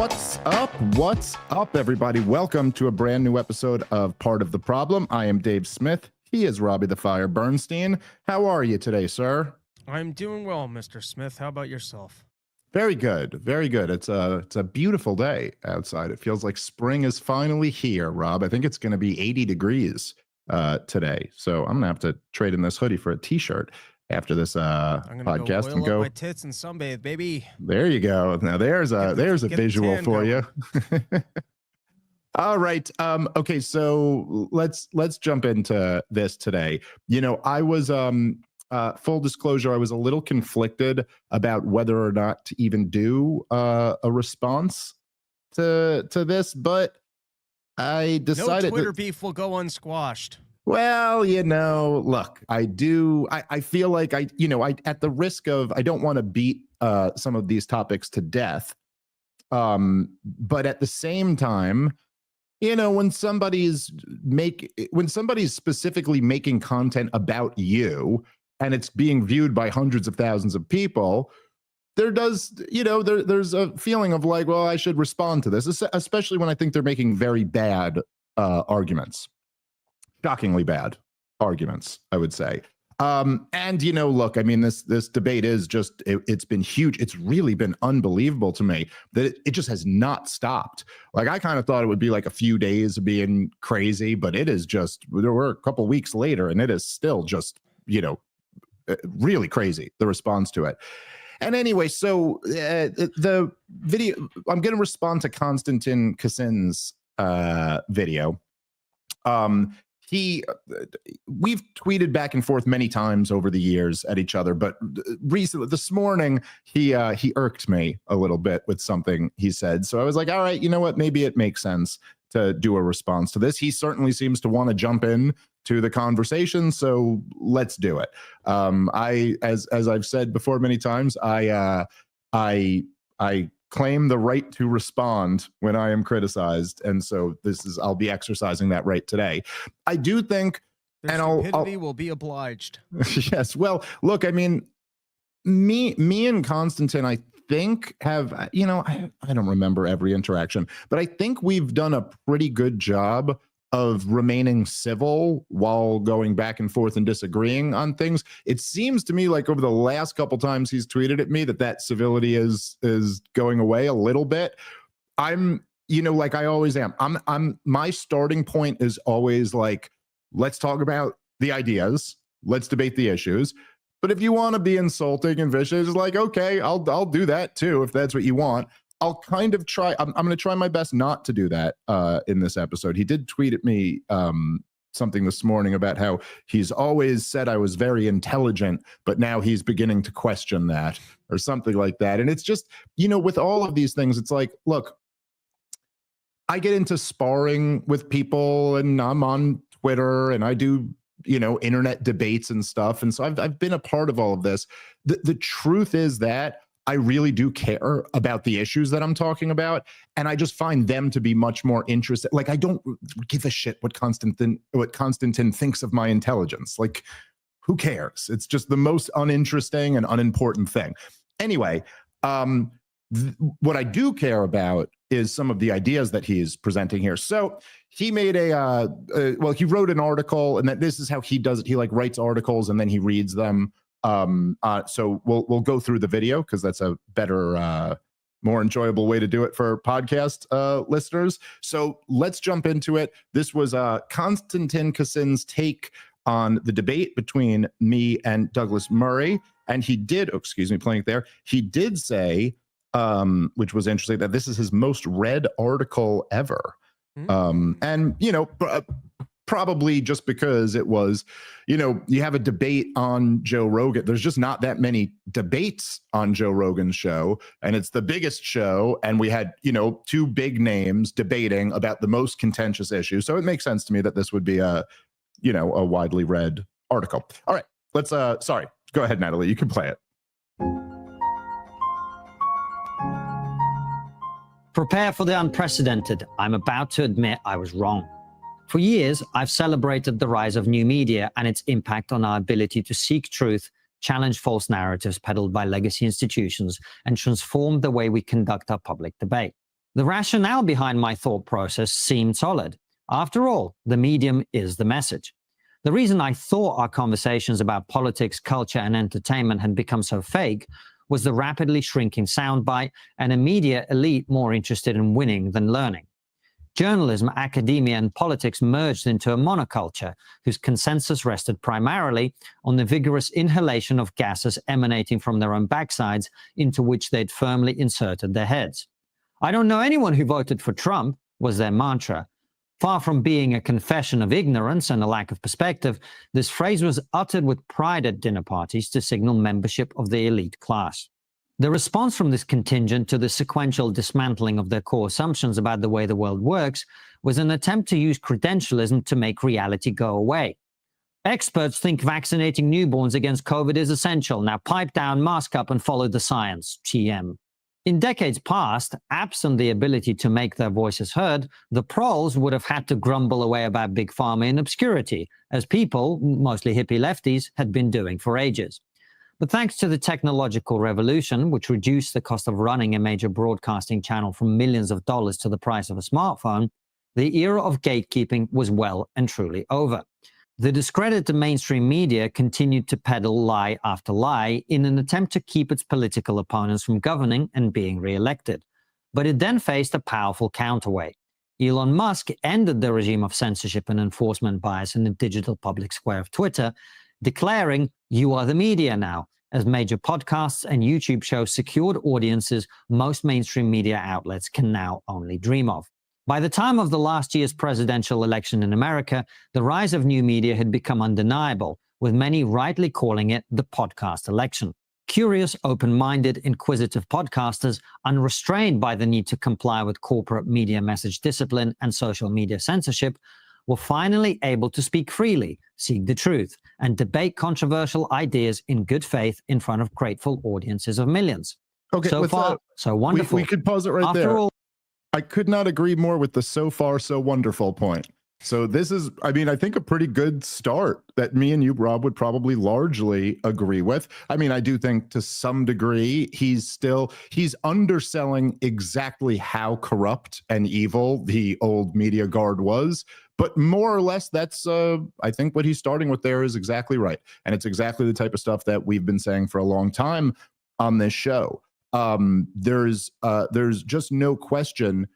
What's up? What's up, everybody? Welcome to a brand new episode of Part of the Problem. I am Dave Smith. He is Robbie the Fire Bernstein. How are you today, sir? I'm doing well, Mr. Smith. How about yourself? Very good. Very good. It's a beautiful day outside. It feels like spring is finally here, Rob. I think it's going to be 80 degrees today. So I'm going to have to trade in this hoodie for a t-shirt after this podcast go and go up my tits and sunbathe, baby. There you go. Now there's a visual for you. All right. Okay, so let's jump into this today. You know, I was full disclosure, I was a little conflicted about whether or not to even do a response to this, but I decided no Twitter beef will go unsquashed. Well, you know, look, I feel like I at the risk of, I don't want to beat some of these topics to death. But at the same time, you know, when somebody's specifically making content about you and it's being viewed by hundreds of thousands of people, there's a feeling of like, well, I should respond to this, especially when I think they're making very bad arguments. Shockingly bad arguments, I would say. And, you know, look, I mean, this debate is just, it's been huge. It's really been unbelievable to me that it just has not stopped. Like, I kind of thought it would be like a few days of being crazy, but it is just, we're a couple weeks later and it is still just, you know, really crazy, the response to it. And anyway, so the video, I'm going to respond to Konstantin Kasin's video. We've tweeted back and forth many times over the years at each other, but recently, this morning, he irked me a little bit with something he said. So I was like, all right, you know what? Maybe it makes sense to do a response to this. He certainly seems to want to jump in to the conversation, so let's do it. As I've said before many times, I claim the right to respond when I am criticized, and so I'll be exercising that right today. I do think, their stupidity will be obliged. Yes. Well, look, I mean, me and Konstantin, I think have, you know, I don't remember every interaction, but I think we've done a pretty good job of remaining civil while going back and forth and disagreeing on things. It seems to me like over the last couple times he's tweeted at me that civility is going away a little bit. I'm, you know, like I always am. My starting point is always like, let's talk about the ideas, let's debate the issues. But if you want to be insulting and vicious, like, okay, I'll do that too if that's what you want. I'll kind of try. I'm going to try my best not to do that in this episode. He did tweet at me something this morning about how he's always said I was very intelligent, but now he's beginning to question that or something like that. And it's just, you know, with all of these things, it's like, look, I get into sparring with people and I'm on Twitter and I do, you know, internet debates and stuff. And so I've been a part of all of this. The truth is that I really do care about the issues that I'm talking about. And I just find them to be much more interested. Like, I don't give a shit what Konstantin thinks of my intelligence. Like, who cares? It's just the most uninteresting and unimportant thing. Anyway, what I do care about is some of the ideas that he's presenting here. So he made he wrote an article, and this is how he does it. He like writes articles and then he reads them. So we'll go through the video because that's a better, more enjoyable way to do it for podcast listeners. So let's jump into it. This was Konstantin Kasin's take on the debate between me and Douglas Murray, and he did, playing it there. He did say, which was interesting, that this is his most read article ever. And you know. Probably just because it was, you know, you have a debate on Joe Rogan. There's just not that many debates on Joe Rogan's show, and it's the biggest show. And we had, you know, two big names debating about the most contentious issue. So it makes sense to me that this would be a widely read article. All right, let's, sorry, go ahead, Natalie, you can play it. Prepare for the unprecedented. I'm about to admit I was wrong. For years, I've celebrated the rise of new media and its impact on our ability to seek truth, challenge false narratives peddled by legacy institutions, and transform the way we conduct our public debate. The rationale behind my thought process seemed solid. After all, the medium is the message. The reason I thought our conversations about politics, culture, and entertainment had become so fake was the rapidly shrinking soundbite and a media elite more interested in winning than learning. Journalism, academia, and politics merged into a monoculture whose consensus rested primarily on the vigorous inhalation of gases emanating from their own backsides into which they'd firmly inserted their heads. "I don't know anyone who voted for Trump," was their mantra. Far from being a confession of ignorance and a lack of perspective, this phrase was uttered with pride at dinner parties to signal membership of the elite class. The response from this contingent to the sequential dismantling of their core assumptions about the way the world works was an attempt to use credentialism to make reality go away. "Experts think vaccinating newborns against COVID is essential. Now pipe down, mask up, and follow the science." TM. In decades past, absent the ability to make their voices heard, the proles would have had to grumble away about big pharma in obscurity, as people, mostly hippie lefties, had been doing for ages. But thanks to the technological revolution, which reduced the cost of running a major broadcasting channel from millions of dollars to the price of a smartphone, the era of gatekeeping was well and truly over. The discredited mainstream media continued to peddle lie after lie in an attempt to keep its political opponents from governing and being re-elected. But it then faced a powerful counterweight. Elon Musk ended the regime of censorship and enforcement bias in the digital public square of Twitter, declaring, "You are the media now," as major podcasts and YouTube shows secured audiences most mainstream media outlets can now only dream of. By the time of the last year's presidential election in America, the rise of new media had become undeniable, with many rightly calling it the podcast election. Curious, open-minded, inquisitive podcasters, unrestrained by the need to comply with corporate media message discipline and social media censorship, were finally able to speak freely, seek the truth, and debate controversial ideas in good faith in front of grateful audiences of millions. Okay, so far, so wonderful. We could pause it right After there. all, I could not agree more with the "so far, so wonderful" point. So this is, I mean, I think a pretty good start that me and you, Rob, would probably largely agree with. I mean, I do think to some degree he's underselling exactly how corrupt and evil the old media guard was. But more or less, that's, I think what he's starting with there is exactly right. And it's exactly the type of stuff that we've been saying for a long time on this show. There's just no question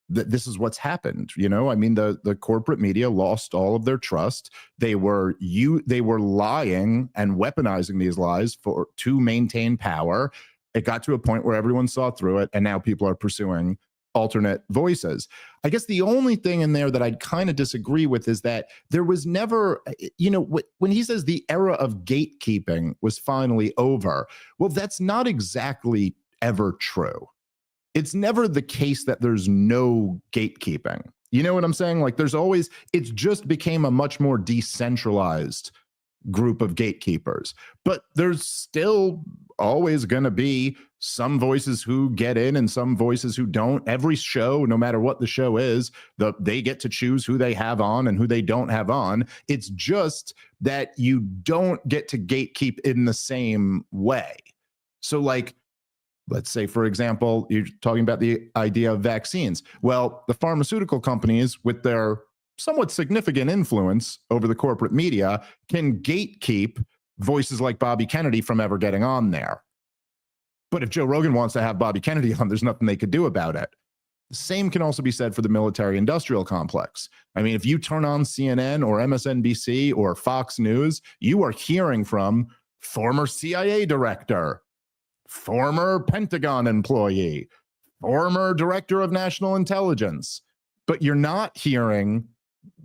that this is what's happened. You know, I mean, the corporate media lost all of their trust. They were lying and weaponizing these lies to maintain power. It got to a point where everyone saw through it, and now people are pursuing alternate voices. I guess the only thing in there that I'd kind of disagree with is that there was never, you know, when he says the era of gatekeeping was finally over, well, that's not exactly ever true. It's never the case that there's no gatekeeping. You know what I'm saying? Like there's always, it's just became a much more decentralized group of gatekeepers, but there's still always going to be some voices who get in and some voices who don't. Every show, no matter what the show is, they get to choose who they have on and who they don't have on. It's just that you don't get to gatekeep in the same way. So like, let's say, for example, you're talking about the idea of vaccines. Well, the pharmaceutical companies, with their somewhat significant influence over the corporate media, can gatekeep voices like Bobby Kennedy from ever getting on there. But if Joe Rogan wants to have Bobby Kennedy on, there's nothing they could do about it. The same can also be said for the military-industrial complex. I mean, if you turn on CNN or MSNBC or Fox News, you are hearing from former CIA director, former Pentagon employee, former director of national intelligence, but you're not hearing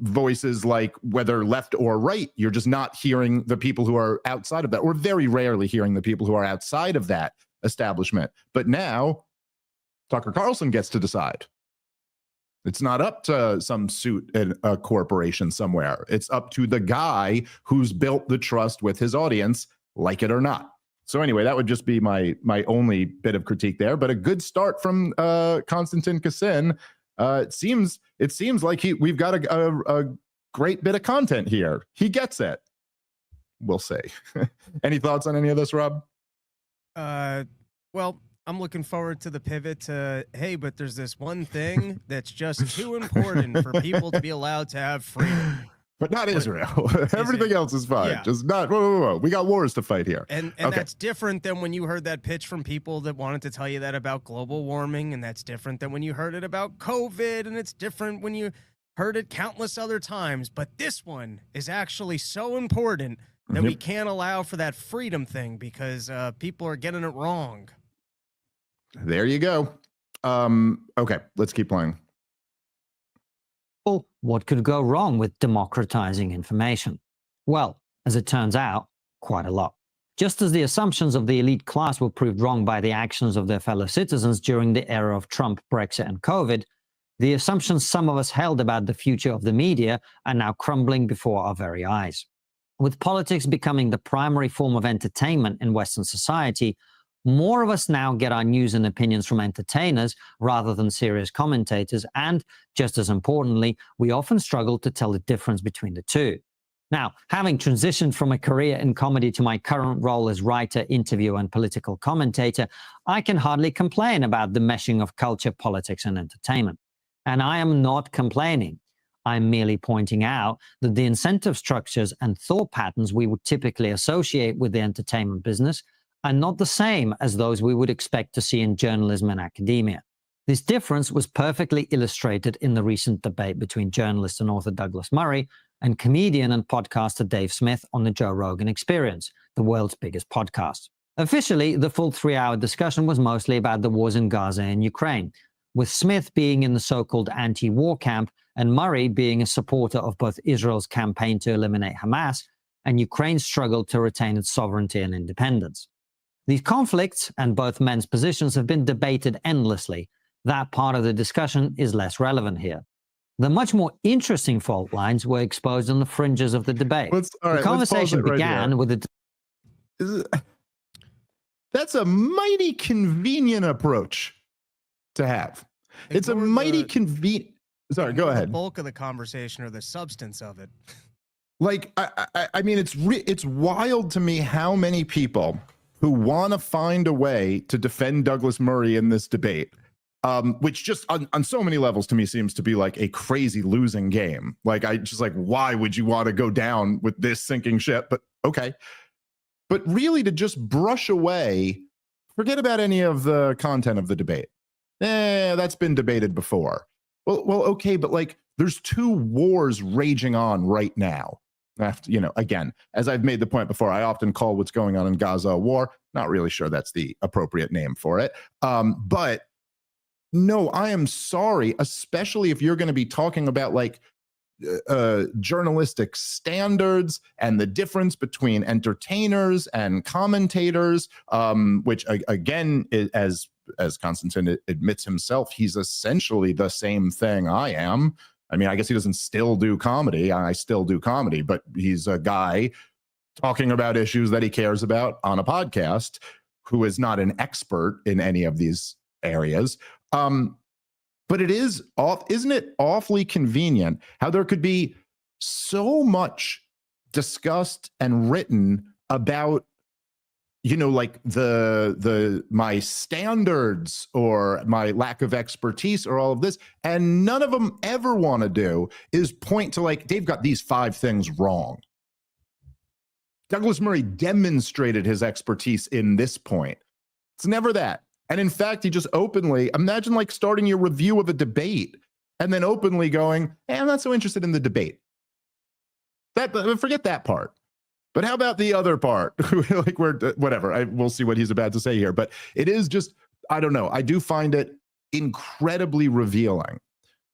voices like whether left or right. You're just not hearing the people who are outside of that, or very rarely hearing the people who are outside of that establishment. But now Tucker Carlson gets to decide. It's not up to some suit in a corporation somewhere. It's up to the guy who's built the trust with his audience, like it or not. So anyway, that would just be my only bit of critique there. But a good start from Konstantin Kassin. It seems like we've got a great bit of content here. He gets it. We'll see. Any thoughts on any of this, Rob? Well, I'm looking forward to the pivot to, hey, but there's this one thing that's just too important for people to be allowed to have freedom. But not Israel. Everything else is fine. Yeah. Just not. Whoa. We got wars to fight here. And okay. That's different than when you heard that pitch from people that wanted to tell you that about global warming, and that's different than when you heard it about COVID, and it's different when you heard it countless other times. But this one is actually so important that we can't allow for that freedom thing because people are getting it wrong. There you go. Okay, let's keep playing. Well, what could go wrong with democratizing information? Well, as it turns out, quite a lot. Just as the assumptions of the elite class were proved wrong by the actions of their fellow citizens during the era of Trump, Brexit, and COVID, the assumptions some of us held about the future of the media are now crumbling before our very eyes. With politics becoming the primary form of entertainment in Western society, more of us now get our news and opinions from entertainers rather than serious commentators, and, just as importantly, we often struggle to tell the difference between the two. Now, having transitioned from a career in comedy to my current role as writer, interviewer, and political commentator, I can hardly complain about the meshing of culture, politics, and entertainment. And I am not complaining. I'm merely pointing out that the incentive structures and thought patterns we would typically associate with the entertainment business are not the same as those we would expect to see in journalism and academia. This difference was perfectly illustrated in the recent debate between journalist and author Douglas Murray and comedian and podcaster Dave Smith on the Joe Rogan Experience, the world's biggest podcast. Officially, the full 3-hour discussion was mostly about the wars in Gaza and Ukraine, with Smith being in the so-called anti-war camp and Murray being a supporter of both Israel's campaign to eliminate Hamas and Ukraine's struggle to retain its sovereignty and independence. These conflicts and both men's positions have been debated endlessly. That part of the discussion is less relevant here. The much more interesting fault lines were exposed on the fringes of the debate. The conversation began with a... That's a mighty convenient approach to have. It's a mighty convenient... Sorry, go ahead. The bulk of the conversation or the substance of it. Like, I mean, it's wild to me how many people who want to find a way to defend Douglas Murray in this debate, which just on so many levels to me seems to be like a crazy losing game. Like, why would you want to go down with this sinking ship? But okay. But really to just brush away, forget about any of the content of the debate. That's been debated before. Well, okay, but like there's 2 wars raging on right now. After, again, as I've made the point before, I often call what's going on in Gaza a war. Not really sure that's the appropriate name for it. But no, I am sorry, especially if you're going to be talking about like journalistic standards and the difference between entertainers and commentators, which again, as Konstantin admits himself, he's essentially the same thing I am. I mean, I guess he doesn't still do comedy. I still do comedy, but he's a guy talking about issues that he cares about on a podcast who is not an expert in any of these areas. But isn't it awfully convenient how there could be so much discussed and written about, like my standards or my lack of expertise or all of this, and none of them ever want to do is point to like, Dave got these 5 things wrong. Douglas Murray demonstrated his expertise in this point. It's never that. And in fact, he just openly, imagine like starting your review of a debate and then openly going, hey, I'm not so interested in the debate. Forget that part. But how about the other part? Like whatever, we'll see what he's about to say here. But it is just, I don't know. I do find it incredibly revealing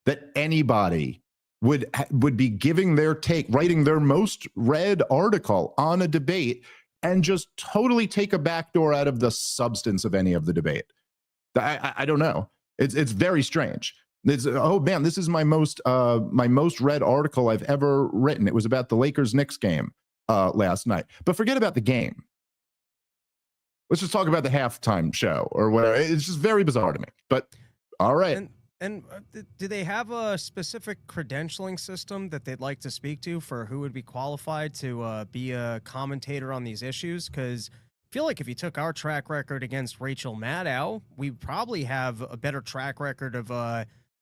that anybody would be giving their take, writing their most read article on a debate and just totally take a backdoor out of the substance of any of the debate. I don't know. It's very strange. Oh man, this is my most read article I've ever written. It was about the Lakers-Knicks game last night. But forget about the game. Let's just talk about the halftime show or whatever. It's just very bizarre to me. But all right. And do they have a specific credentialing system that they'd like to speak to for who would be qualified to be a commentator on these issues? Because feel like if you took our track record against Rachel Maddow, we probably have a better track record of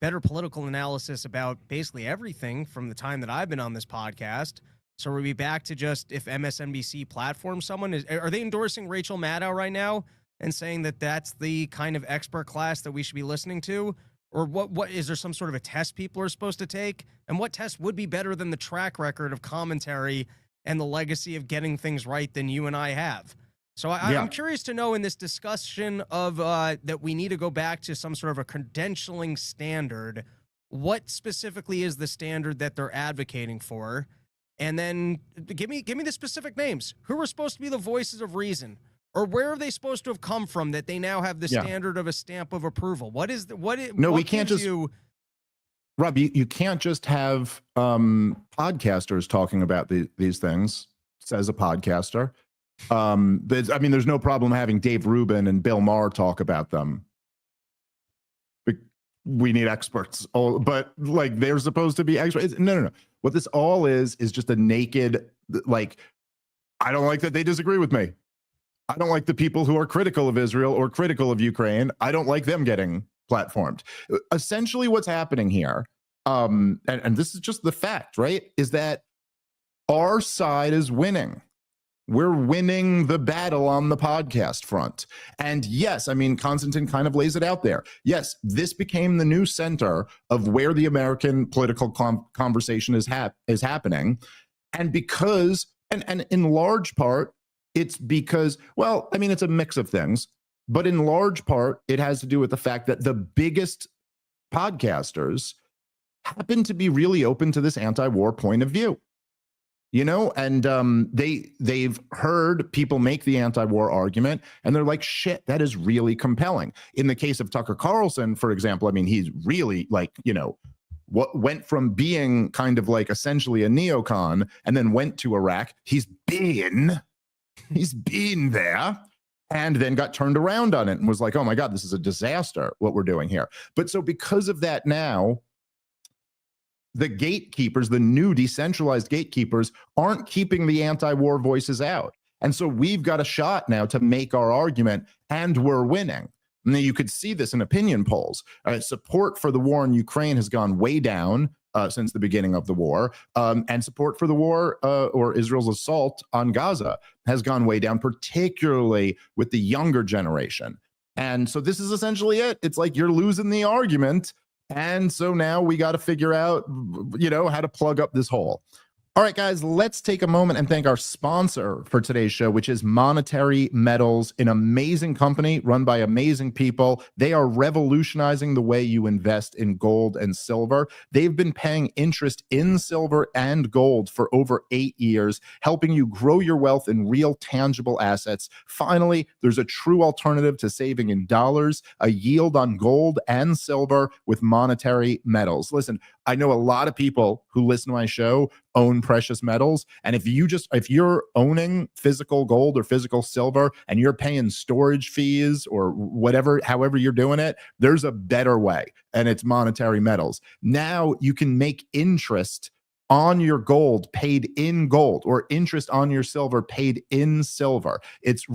better political analysis about basically everything from the time that I've been on this podcast. So we'll be back to just if MSNBC platforms someone, are they endorsing Rachel Maddow right now and saying that that's the kind of expert class that we should be listening to? Or what is there some sort of a test people are supposed to take? And what test would be better than the track record of commentary and the legacy of getting things right than you and I have? So I'm curious to know in this discussion of that we need to go back to some sort of a credentialing standard, what specifically is the standard that they're advocating for? And then give me the specific names. Who are supposed to be the voices of reason? Or where are they supposed to have come from that they now have the standard of a stamp of approval? What is the No, we can't just Rob, you can't just have podcasters talking about these things, says a podcaster. There's no problem having Dave Rubin and Bill Maher talk about them. We need experts. But like they're supposed to be experts. No. What this all is just a naked, like, I don't like that they disagree with me. I don't like the people who are critical of Israel or critical of Ukraine. I don't like them getting platformed. Essentially what's happening here, and this is just the fact, right, is that our side is winning. We're winning the battle on the podcast front. And yes, I mean, Konstantin kind of lays it out there. Yes, this became the new center of where the American political conversation is happening. And because, and in large part, it's because, well, I mean, it's a mix of things, but in large part, it has to do with the fact that the biggest podcasters happen to be really open to this anti-war point of view. You know, and they've heard people make the anti-war argument, and they're like, shit, that is really compelling. In the case of Tucker Carlson, for example, I mean, he's really like, you know, what went from being kind of like essentially a neocon and then went to Iraq. He's been there and then got turned around on it and was like, oh my God, this is a disaster, what we're doing here. But so because of that now, the gatekeepers, the new decentralized gatekeepers, aren't keeping the anti-war voices out. And so we've got a shot now to make our argument, and we're winning. And then you could see this in opinion polls. Support for the war in Ukraine has gone way down since the beginning of the war. And support for the war or Israel's assault on Gaza has gone way down, particularly with the younger generation. And so this is essentially it. It's like you're losing the argument. And so now we got to figure out, you know, how to plug up this hole. All right, guys, let's take a moment and thank our sponsor for today's show, which is Monetary Metals, an amazing company run by amazing people. They are revolutionizing the way you invest in gold and silver. They've been paying interest in silver and gold for over 8 years, helping you grow your wealth in real tangible assets. Finally, there's a true alternative to saving in dollars, a yield on gold and silver with Monetary Metals. Listen, I know a lot of people who listen to my show own precious metals. And if you're owning physical gold or physical silver and you're paying storage fees or whatever, however you're doing it, there's a better way, and it's Monetary Metals. Now you can make interest on your gold paid in gold, or interest on your silver paid in silver. It's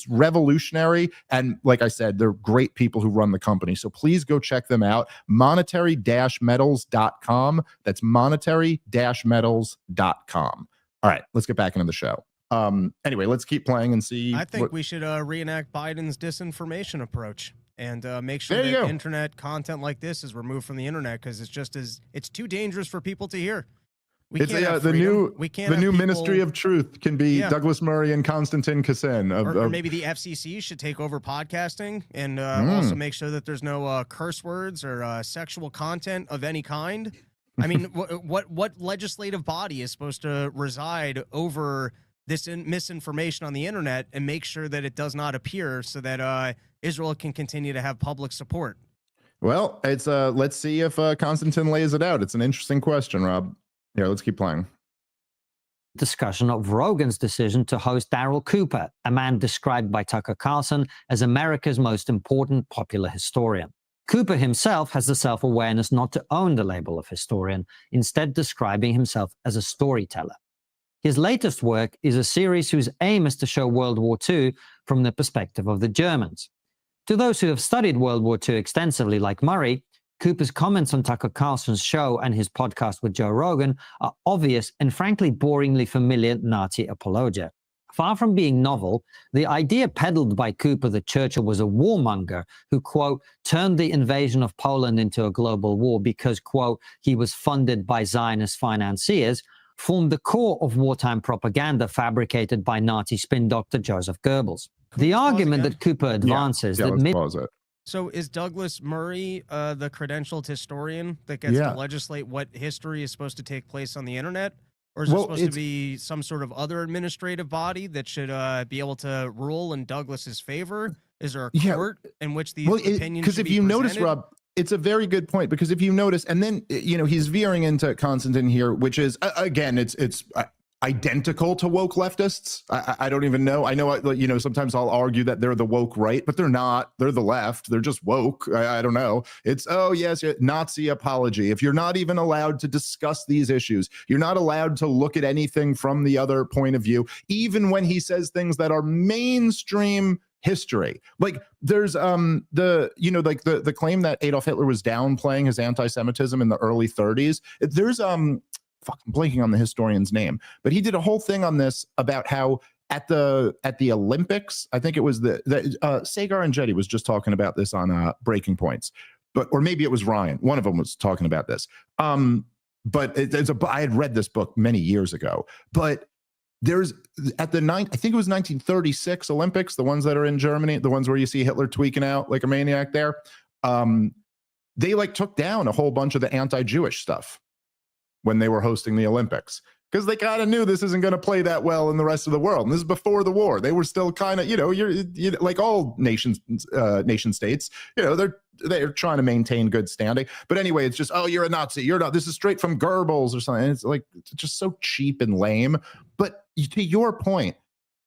revolutionary. And like I said, they're great people who run the company. So please go check them out. Monetary-metals.com. That's monetary-metals.com. All right, let's get back into the show. Anyway, let's keep playing and see. I think we should reenact Biden's disinformation approach and make sure that internet content like this is removed from the internet, because it's too dangerous for people to hear. The new Ministry of Truth can be Douglas Murray and Konstantin Kassin. Or maybe the FCC should take over podcasting and also make sure that there's no curse words or sexual content of any kind. I mean, what legislative body is supposed to reside over this misinformation on the internet and make sure that it does not appear, so that Israel can continue to have public support? Well, it's let's see if Konstantin lays it out. It's an interesting question, Rob. Yeah, let's keep playing. Discussion of Rogan's decision to host Darryl Cooper, a man described by Tucker Carlson as America's most important popular historian. Cooper himself has the self-awareness not to own the label of historian, instead describing himself as a storyteller. His latest work is a series whose aim is to show World War II from the perspective of the Germans. To those who have studied World War II extensively, like Murray, Cooper's comments on Tucker Carlson's show and his podcast with Joe Rogan are obvious and frankly boringly familiar Nazi apologia. Far from being novel, the idea peddled by Cooper that Churchill was a warmonger who, quote, turned the invasion of Poland into a global war because, quote, he was funded by Zionist financiers, formed the core of wartime propaganda fabricated by Nazi spin doctor Joseph Goebbels. The argument that Cooper advances that So is Douglas Murray the credentialed historian that gets to legislate what history is supposed to take place on the internet? Or is it supposed to be some sort of other administrative body that should be able to rule in Douglas's favor? Is there a court in which these opinions should be because if you notice, Rob, it's a very good point, because if you notice, and then, you know, he's veering into Konstantin here, which is, again, it's identical to woke leftists. I don't even know. I know, you know, sometimes I'll argue that they're the woke right, but they're not. They're the left. They're just woke. I don't know. It's, oh, yes, Nazi apology. If you're not even allowed to discuss these issues, you're not allowed to look at anything from the other point of view, even when he says things that are mainstream history. Like there's the claim that Adolf Hitler was downplaying his anti-Semitism in the early 30s. There's I'm blanking on the historian's name, but he did a whole thing on this about how at the Olympics, I think it was Sagar and Jetty was just talking about this on Breaking Points, or maybe it was Ryan. One of them was talking about this. But I had read this book many years ago, but there's at the I think it was 1936 Olympics, the ones that are in Germany, the ones where you see Hitler tweaking out like a maniac there. They like took down a whole bunch of the anti-Jewish stuff when they were hosting the Olympics, because they kind of knew this isn't going to play that well in the rest of the world. And this is before the war. They were still kind of, you're like all nation states, they're trying to maintain good standing. But anyway, it's just, oh, you're a Nazi. You're not. This is straight from Goebbels or something. And it's like, it's just so cheap and lame. But to your point,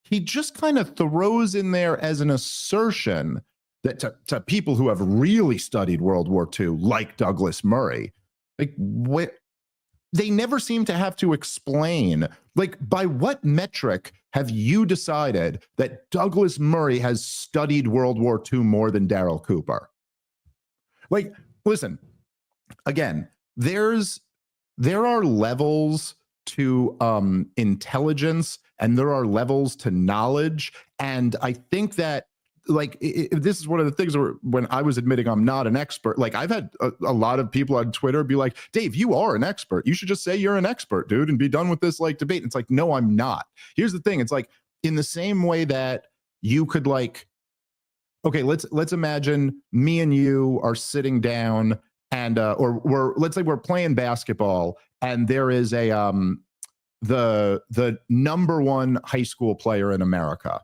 he just kind of throws in there as an assertion that to people who have really studied World War II, like Douglas Murray, like they never seem to have to explain, like, by what metric have you decided that Douglas Murray has studied World War II more than Daryl Cooper? Like, listen, again, there are levels to intelligence and there are levels to knowledge. And I think that, like, this is one of the things where when I was admitting I'm not an expert, like I've had a lot of people on Twitter be like, Dave, you are an expert. You should just say you're an expert, dude, and be done with this like debate. And it's like, no, I'm not. Here's the thing. It's like, in the same way that you could, like, okay, let's imagine me and you are sitting down and let's say we're playing basketball and there is a the number one high school player in America.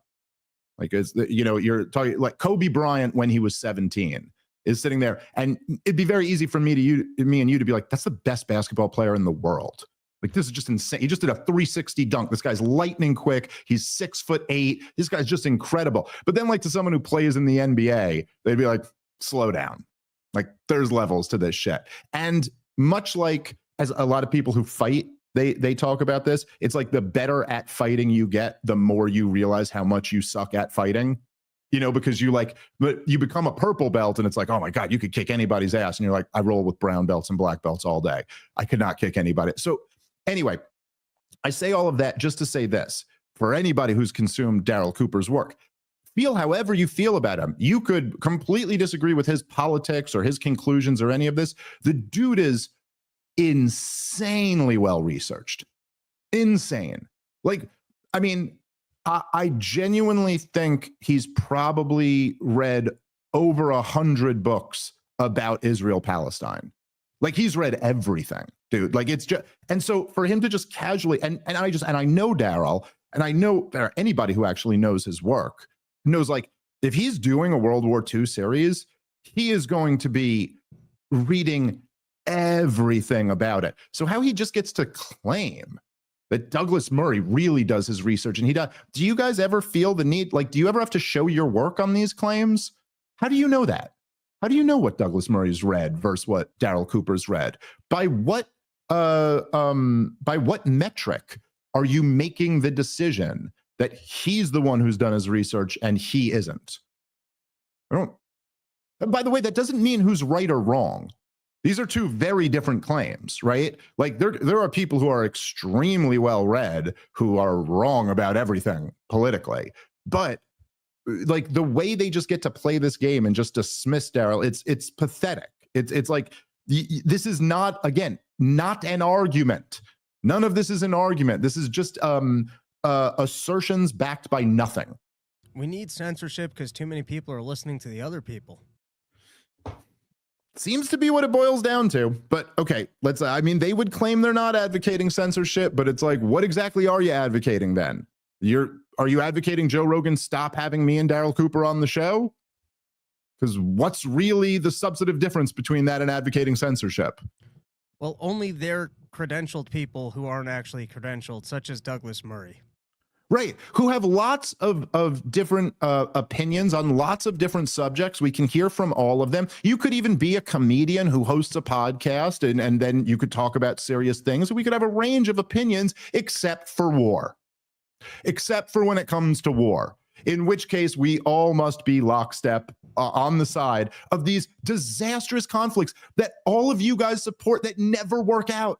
Like, you're talking like Kobe Bryant when he was 17 is sitting there, and it'd be very easy for me and you to be like, that's the best basketball player in the world. Like, this is just insane. He just did a 360 dunk. This guy's lightning quick. He's 6'8". This guy's just incredible. But then, like, to someone who plays in the NBA, they'd be like, slow down. Like, there's levels to this shit. And much like as a lot of people who fight, they talk about this. It's like the better at fighting you get, the more you realize how much you suck at fighting, because you become a purple belt and it's like, oh my God, you could kick anybody's ass. And you're like, I roll with brown belts and black belts all day. I could not kick anybody. So anyway, I say all of that just to say this: for anybody who's consumed Daryl Cooper's work, feel however you feel about him. You could completely disagree with his politics or his conclusions or any of this. The dude is insanely well researched. Insane. Like, I mean, I genuinely think he's probably read over 100 books about Israel Palestine. Like, he's read everything, dude. Like, it's just, and so for him to just casually, and I know Daryl, and I know anybody who actually knows his work knows, like, if he's doing a World War II series, he is going to be reading everything about it. So how he just gets to claim that Douglas Murray really does his research, and he does. Do you guys ever feel the need? Like, do you ever have to show your work on these claims? How do you know that? How do you know what Douglas Murray's read versus what Daryl Cooper's read? By what metric are you making the decision that he's the one who's done his research and he isn't? I don't. And by the way, that doesn't mean who's right or wrong. These are two very different claims, right? Like there are people who are extremely well read who are wrong about everything politically, but like the way they just get to play this game and just dismiss Daryl, it's pathetic. It's like this is not, again, not an argument. None of this is an argument. This is just assertions backed by nothing. We need censorship because too many people are listening to the other people. Seems to be what it boils down to. But okay, I mean, they would claim they're not advocating censorship, but it's like, what exactly are you advocating then? Are you advocating Joe Rogan stop having me and Daryl Cooper on the show? Because what's really the substantive difference between that and advocating censorship? Well, only they're credentialed people who aren't actually credentialed, such as Douglas Murray. Right, who have lots of different opinions on lots of different subjects. We can hear from all of them. You could even be a comedian who hosts a podcast, and then you could talk about serious things. We could have a range of opinions, except for war. Except for when it comes to war, in which case we all must be lockstep on the side of these disastrous conflicts that all of you guys support that never work out.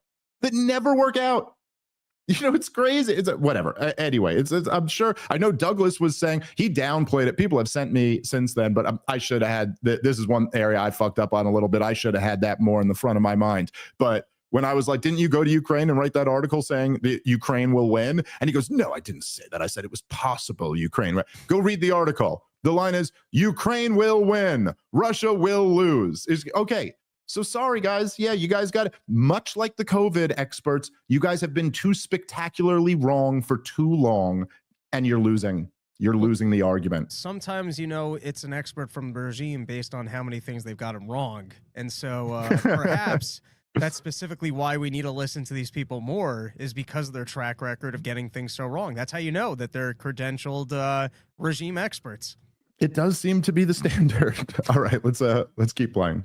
You know, it's crazy. It's whatever. Anyway, I'm sure. I know Douglas was saying he downplayed it. People have sent me since then, but I should have had. This is one area I fucked up on a little bit. I should have had that more in the front of my mind. But when I was like, didn't you go to Ukraine and write that article saying that Ukraine will win? And he goes, no, I didn't say that. I said it was possible Ukraine. Go read the article. The line is, Ukraine will win. Russia will lose. Okay. So sorry, guys. Yeah, you guys got it. Much like the COVID experts, you guys have been too spectacularly wrong for too long, and you're losing. You're losing the argument. Sometimes, you know, it's an expert from the regime based on how many things they've gotten wrong. And so perhaps that's specifically why we need to listen to these people more, is because of their track record of getting things so wrong. That's how you know that they're credentialed regime experts. It does seem to be the standard. All right, let's keep playing.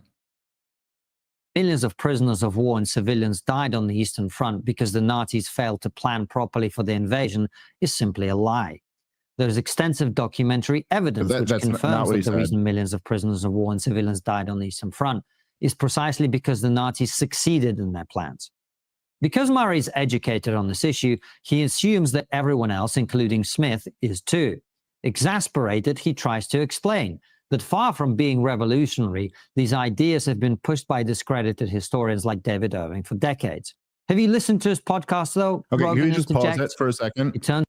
Millions of prisoners of war and civilians died on the Eastern Front because the Nazis failed to plan properly for the invasion is simply a lie. There is extensive documentary evidence which confirms that the reason millions of prisoners of war and civilians died on the Eastern Front is precisely because the Nazis succeeded in their plans. Because Murray is educated on this issue, he assumes that everyone else, including Smith, is too. Exasperated, he tries to explain that far from being revolutionary, these ideas have been pushed by discredited historians like David Irving for decades. Have you listened to his podcast, though? Okay, can you just pause it for a second? It turns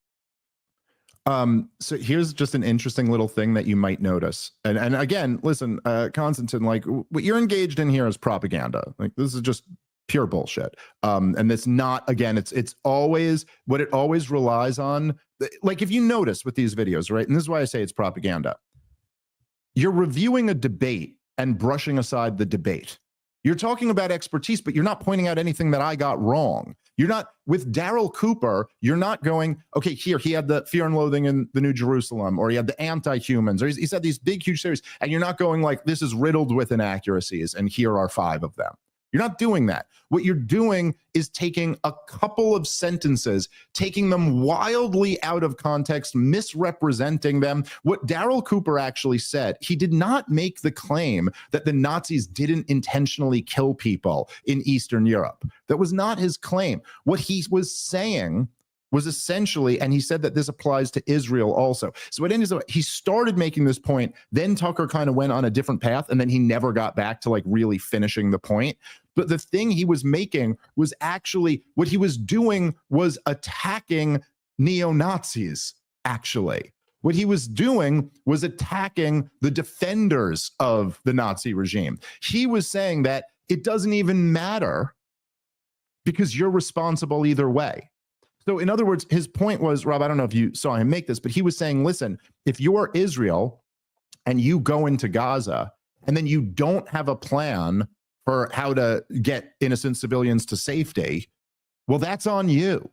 so here's just an interesting little thing that you might notice. And again, listen, Konstantin, like what you're engaged in here is propaganda. Like this is just pure bullshit. And it's not, again, it's always what it always relies on. Like if you notice with these videos, right? And this is why I say it's propaganda. You're reviewing a debate and brushing aside the debate. You're talking about expertise, but you're not pointing out anything that I got wrong. You're not, with Daryl Cooper, you're not going, okay, here, he had the Fear and Loathing in the New Jerusalem, or he had the Anti-Humans, or he's had these big, huge series, and you're not going like, this is riddled with inaccuracies, and here are 5 of them. You're not doing that. What you're doing is taking a couple of sentences, taking them wildly out of context, misrepresenting them. What Daryl Cooper actually said, he did not make the claim that the Nazis didn't intentionally kill people in Eastern Europe. That was not his claim. What he was saying was essentially, and he said that this applies to Israel also. So what ended up, he started making this point, then Tucker kind of went on a different path, and then he never got back to like really finishing the point. But the thing he was making was actually, what he was doing was attacking neo-Nazis, actually. What he was doing was attacking the defenders of the Nazi regime. He was saying that it doesn't even matter because you're responsible either way. So in other words, his point was, Rob, I don't know if you saw him make this, but he was saying, listen, if you're Israel and you go into Gaza and then you don't have a plan for how to get innocent civilians to safety, well, that's on you.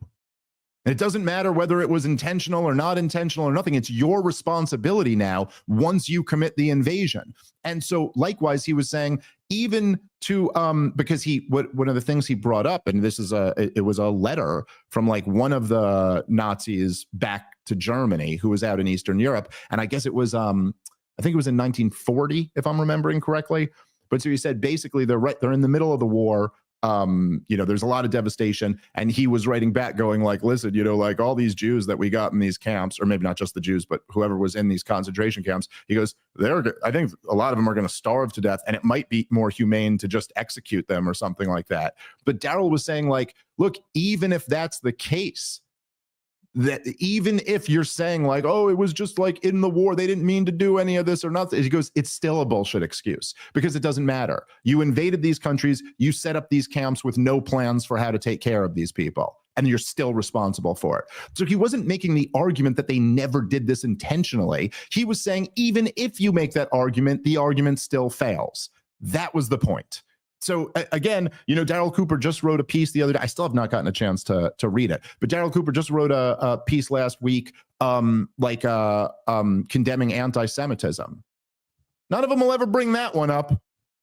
And it doesn't matter whether it was intentional or not intentional or nothing. It's your responsibility now once you commit the invasion. And so likewise, he was saying, even to because one of the things he brought up, and this is it was a letter from like one of the Nazis back to Germany who was out in Eastern Europe, and I guess it was I think it was in 1940 if I'm remembering correctly. But so he said basically they're in the middle of the war. There's a lot of devastation, and he was writing back going like, listen, like all these Jews that we got in these camps, or maybe not just the Jews, but whoever was in these concentration camps, he goes, I think a lot of them are going to starve to death, and it might be more humane to just execute them or something like that. But Daryl was saying like, look, even if that's the case, that even if you're saying like, oh, it was just like in the war, they didn't mean to do any of this or nothing. He goes, it's still a bullshit excuse because it doesn't matter. You invaded these countries, you set up these camps with no plans for how to take care of these people, and you're still responsible for it. So he wasn't making the argument that they never did this intentionally. He was saying, even if you make that argument, the argument still fails. That was the point. So again, Daryl Cooper just wrote a piece the other day. I still have not gotten a chance to read it, but Daryl Cooper just wrote a piece last week, condemning anti-Semitism. None of them will ever bring that one up.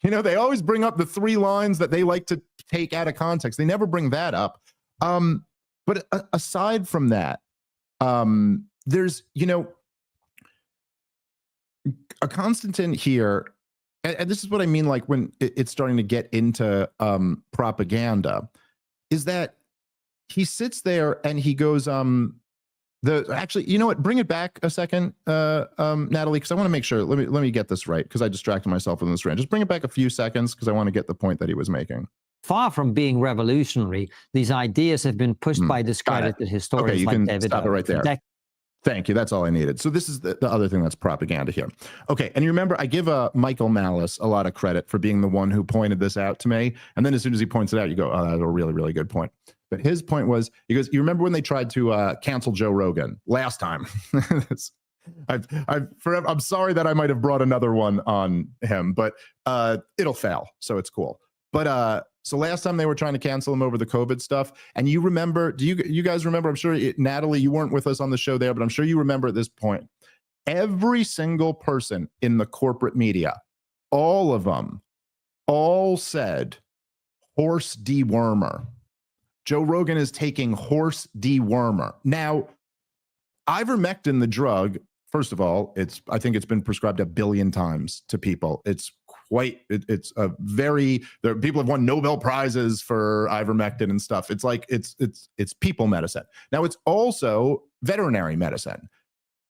They always bring up the 3 lines that they like to take out of context. They never bring that up. But aside from that, there's, a Konstantin here. And this is what I mean, like when it's starting to get into propaganda, is that he sits there and he goes, actually, you know what? Bring it back a second, Natalie, because I want to make sure. Let me get this right, because I distracted myself in this rant. Just bring it back a few seconds, because I want to get the point that he was making. Far from being revolutionary, these ideas have been pushed by discredited historians. Okay, you like can David stop it right there. Thank you. That's all I needed. So this is the other thing that's propaganda here. Okay. And you remember, I give Michael Malice a lot of credit for being the one who pointed this out to me. And then as soon as he points it out, you go, oh, that's a really, really good point. But his point was, he goes, you remember when they tried to cancel Joe Rogan last time? I'm sorry that I might have brought another one on him, but it'll fail. So it's cool. But so last time they were trying to cancel him over the COVID stuff, and you remember, do you guys remember? I'm sure, Natalie, you weren't with us on the show there, but I'm sure you remember at this point, every single person in the corporate media, all of them, all said horse dewormer. Joe Rogan is taking horse dewormer. Now, ivermectin, the drug, first of all, I think it's been prescribed 1 billion times to people. It's a very, people have won Nobel Prizes for ivermectin and stuff. It's like, it's people medicine. Now it's also veterinary medicine,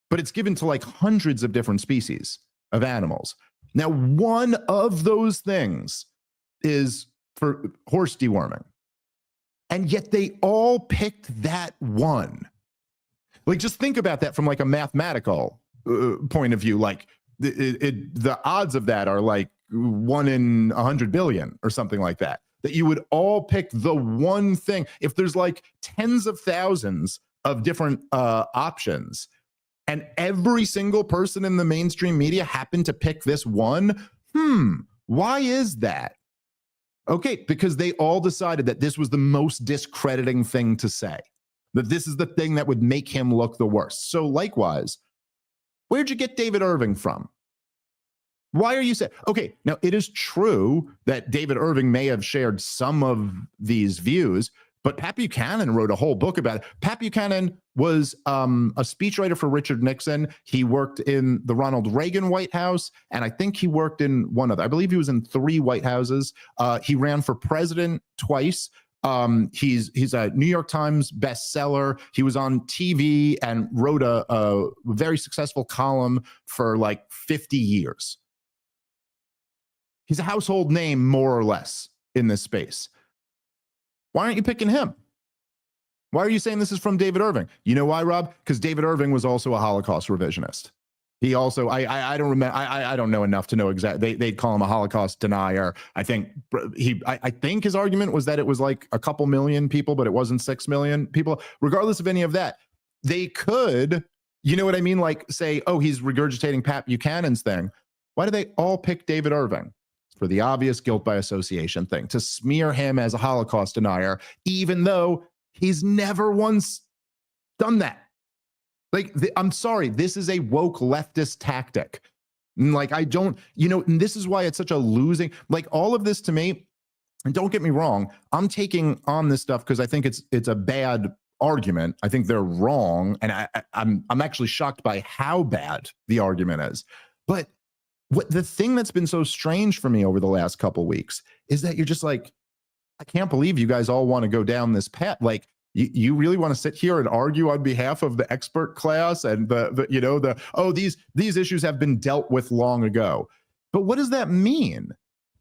but it's given to like hundreds of different species of animals. Now, one of those things is for horse deworming. And yet they all picked that one. Like, just think about that from like a mathematical point of view. Like the odds of that are like 1 in 100 billion or something like that, that you would all pick the one thing. If there's like tens of thousands of different options, and every single person in the mainstream media happened to pick this one, why is that? Okay, because they all decided that this was the most discrediting thing to say, that this is the thing that would make him look the worst. So likewise, where'd you get David Irving from? Why are you saying, okay, now it is true that David Irving may have shared some of these views, but Pat Buchanan wrote a whole book about it. Pat Buchanan was a speechwriter for Richard Nixon. He worked in the Ronald Reagan White House, and I think he worked in one other. I believe he was in 3 White Houses. He ran for president twice. He's a New York Times bestseller. He was on TV and wrote a very successful column for like 50 years. He's a household name, more or less, in this space. Why aren't you picking him? Why are you saying this is from David Irving? You know why, Rob? Because David Irving was also a Holocaust revisionist. He also, I don't remember, I don't know enough to know exactly. They'd call him a Holocaust denier. I think his argument was that it was like a couple million people, but it wasn't 6 million people. Regardless of any of that, they could, you know what I mean? Like say, oh, he's regurgitating Pat Buchanan's thing. Why do they all pick David Irving? For the obvious guilt by association thing, to smear him as a Holocaust denier, even though he's never once done that. Like, I'm sorry, this is a woke leftist tactic. And like, I don't, and this is why it's such a losing, like all of this to me, and don't get me wrong, I'm taking on this stuff because I think it's a bad argument. I think they're wrong. And I'm actually shocked by how bad the argument is. But what the thing that's been so strange for me over the last couple of weeks is that you're just like, I can't believe you guys all want to go down this path. Like, you really want to sit here and argue on behalf of the expert class and these issues have been dealt with long ago. But what does that mean?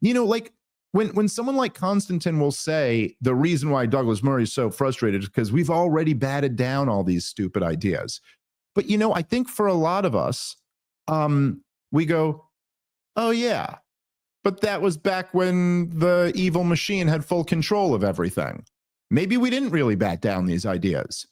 Like when someone like Konstantin will say the reason why Douglas Murray is so frustrated is because we've already batted down all these stupid ideas. But I think for a lot of us, we go, oh yeah, but that was back when the evil machine had full control of everything. Maybe we didn't really bat down these ideas.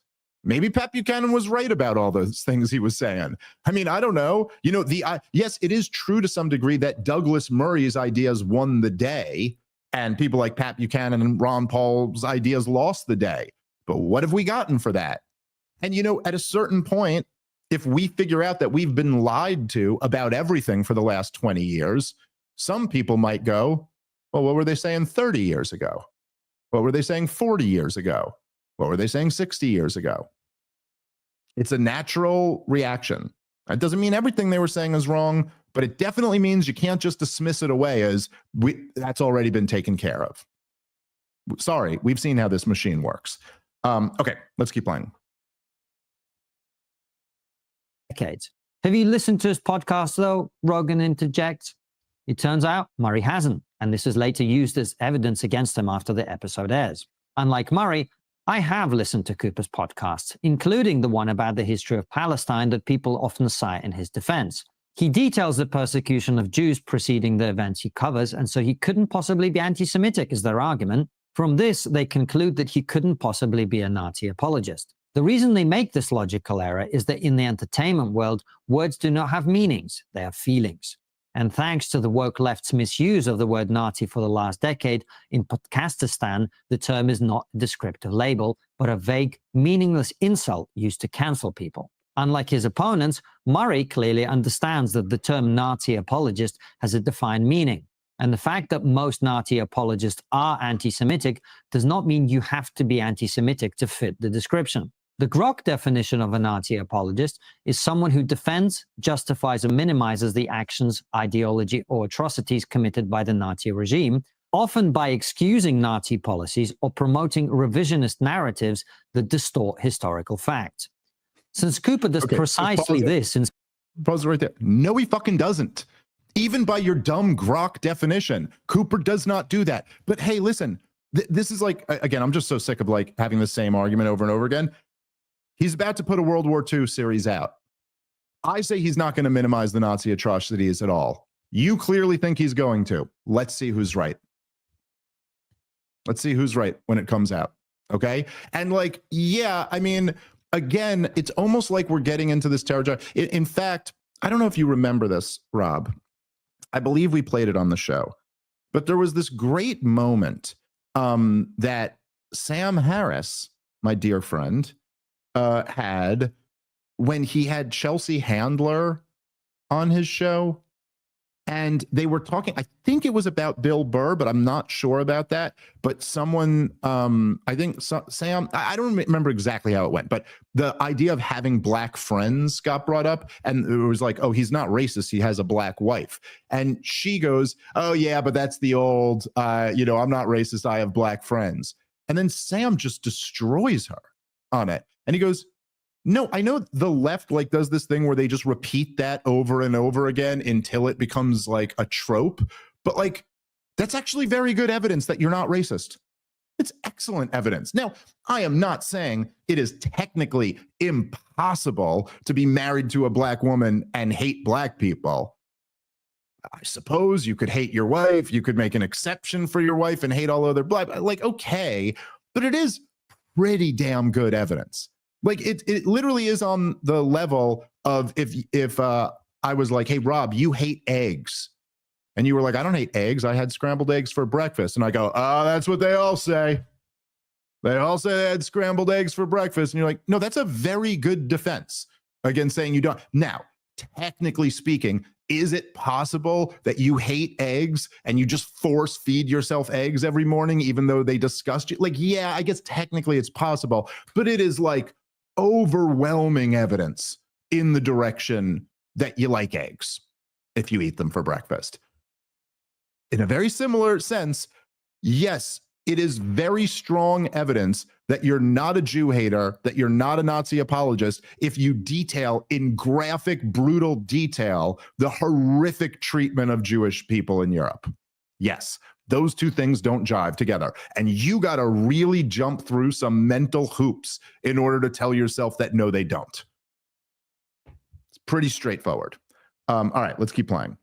Maybe Pat Buchanan was right about all those things he was saying. I mean, I don't know. Yes, it is true to some degree that Douglas Murray's ideas won the day and people like Pat Buchanan and Ron Paul's ideas lost the day. But what have we gotten for that? And, at a certain point, if we figure out that we've been lied to about everything for the last 20 years, some people might go, well, what were they saying 30 years ago? What were they saying 40 years ago? What were they saying 60 years ago? It's a natural reaction. That doesn't mean everything they were saying is wrong, but it definitely means you can't just dismiss it away as that's already been taken care of. Sorry, we've seen how this machine works. Okay, let's keep playing. Decades. Have you listened to his podcast, though? Rogan interjects. It turns out Murray hasn't, and this is later used as evidence against him after the episode airs. Unlike Murray, I have listened to Cooper's podcasts, including the one about the history of Palestine that people often cite in his defense. He details the persecution of Jews preceding the events he covers, and so he couldn't possibly be anti-Semitic, is their argument. From this, they conclude that he couldn't possibly be a Nazi apologist. The reason they make this logical error is that in the entertainment world, words do not have meanings, they have feelings. And thanks to the woke left's misuse of the word Nazi for the last decade, in Podcastistan, the term is not a descriptive label, but a vague, meaningless insult used to cancel people. Unlike his opponents, Murray clearly understands that the term Nazi apologist has a defined meaning. And the fact that most Nazi apologists are anti-Semitic does not mean you have to be anti-Semitic to fit the description. The Grok definition of a Nazi apologist is someone who defends, justifies, or minimizes the actions, ideology, or atrocities committed by the Nazi regime, often by excusing Nazi policies or promoting revisionist narratives that distort historical facts. Since Cooper does precisely this... Pause it right there. No, he fucking doesn't. Even by your dumb Grok definition, Cooper does not do that. But hey, listen, this is like, again, I'm just so sick of like having the same argument over and over again. He's about to put a World War II series out. I say he's not going to minimize the Nazi atrocities at all. You clearly think he's going to. Let's see who's right. Let's see who's right when it comes out. Okay? And like, yeah, I mean, again, it's almost like we're getting into this territory. In fact, I don't know if you remember this, Rob. I believe we played it on the show. But there was this great moment that Sam Harris, my dear friend, had when he had Chelsea Handler on his show, and they were talking, I think it was about Bill Burr, but I'm not sure about that. But someone, I think Sam, I don't remember exactly how it went, but the idea of having black friends got brought up, and it was like, oh, he's not racist, he has a black wife. And she goes, oh yeah, but that's the old, I'm not racist, I have black friends. And then Sam just destroys her on it. And he goes, no, I know the left like does this thing where they just repeat that over and over again until it becomes like a trope. But like, that's actually very good evidence that you're not racist. It's excellent evidence. Now, I am not saying it is technically impossible to be married to a black woman and hate black people. I suppose you could hate your wife. You could make an exception for your wife and hate all other black. Like, okay, but it is pretty damn good evidence. Like it literally is on the level of if I was like, hey, Rob, you hate eggs. And you were like, I don't hate eggs. I had scrambled eggs for breakfast. And I go, oh, that's what they all say. They all say they had scrambled eggs for breakfast. And you're like, no, that's a very good defense against saying you don't. Now, technically speaking, Is it possible that you hate eggs and you just force feed yourself eggs every morning, even though they disgust you? Like, yeah, I guess technically it's possible, but it is like overwhelming evidence in the direction that you like eggs if you eat them for breakfast. In a very similar sense, yes, it is very strong evidence that you're not a Jew hater, that you're not a Nazi apologist, if you detail in graphic, brutal detail the horrific treatment of Jewish people in Europe. Yes, those two things don't jive together. And you got to really jump through some mental hoops in order to tell yourself that no, they don't. It's pretty straightforward. All right, let's keep playing.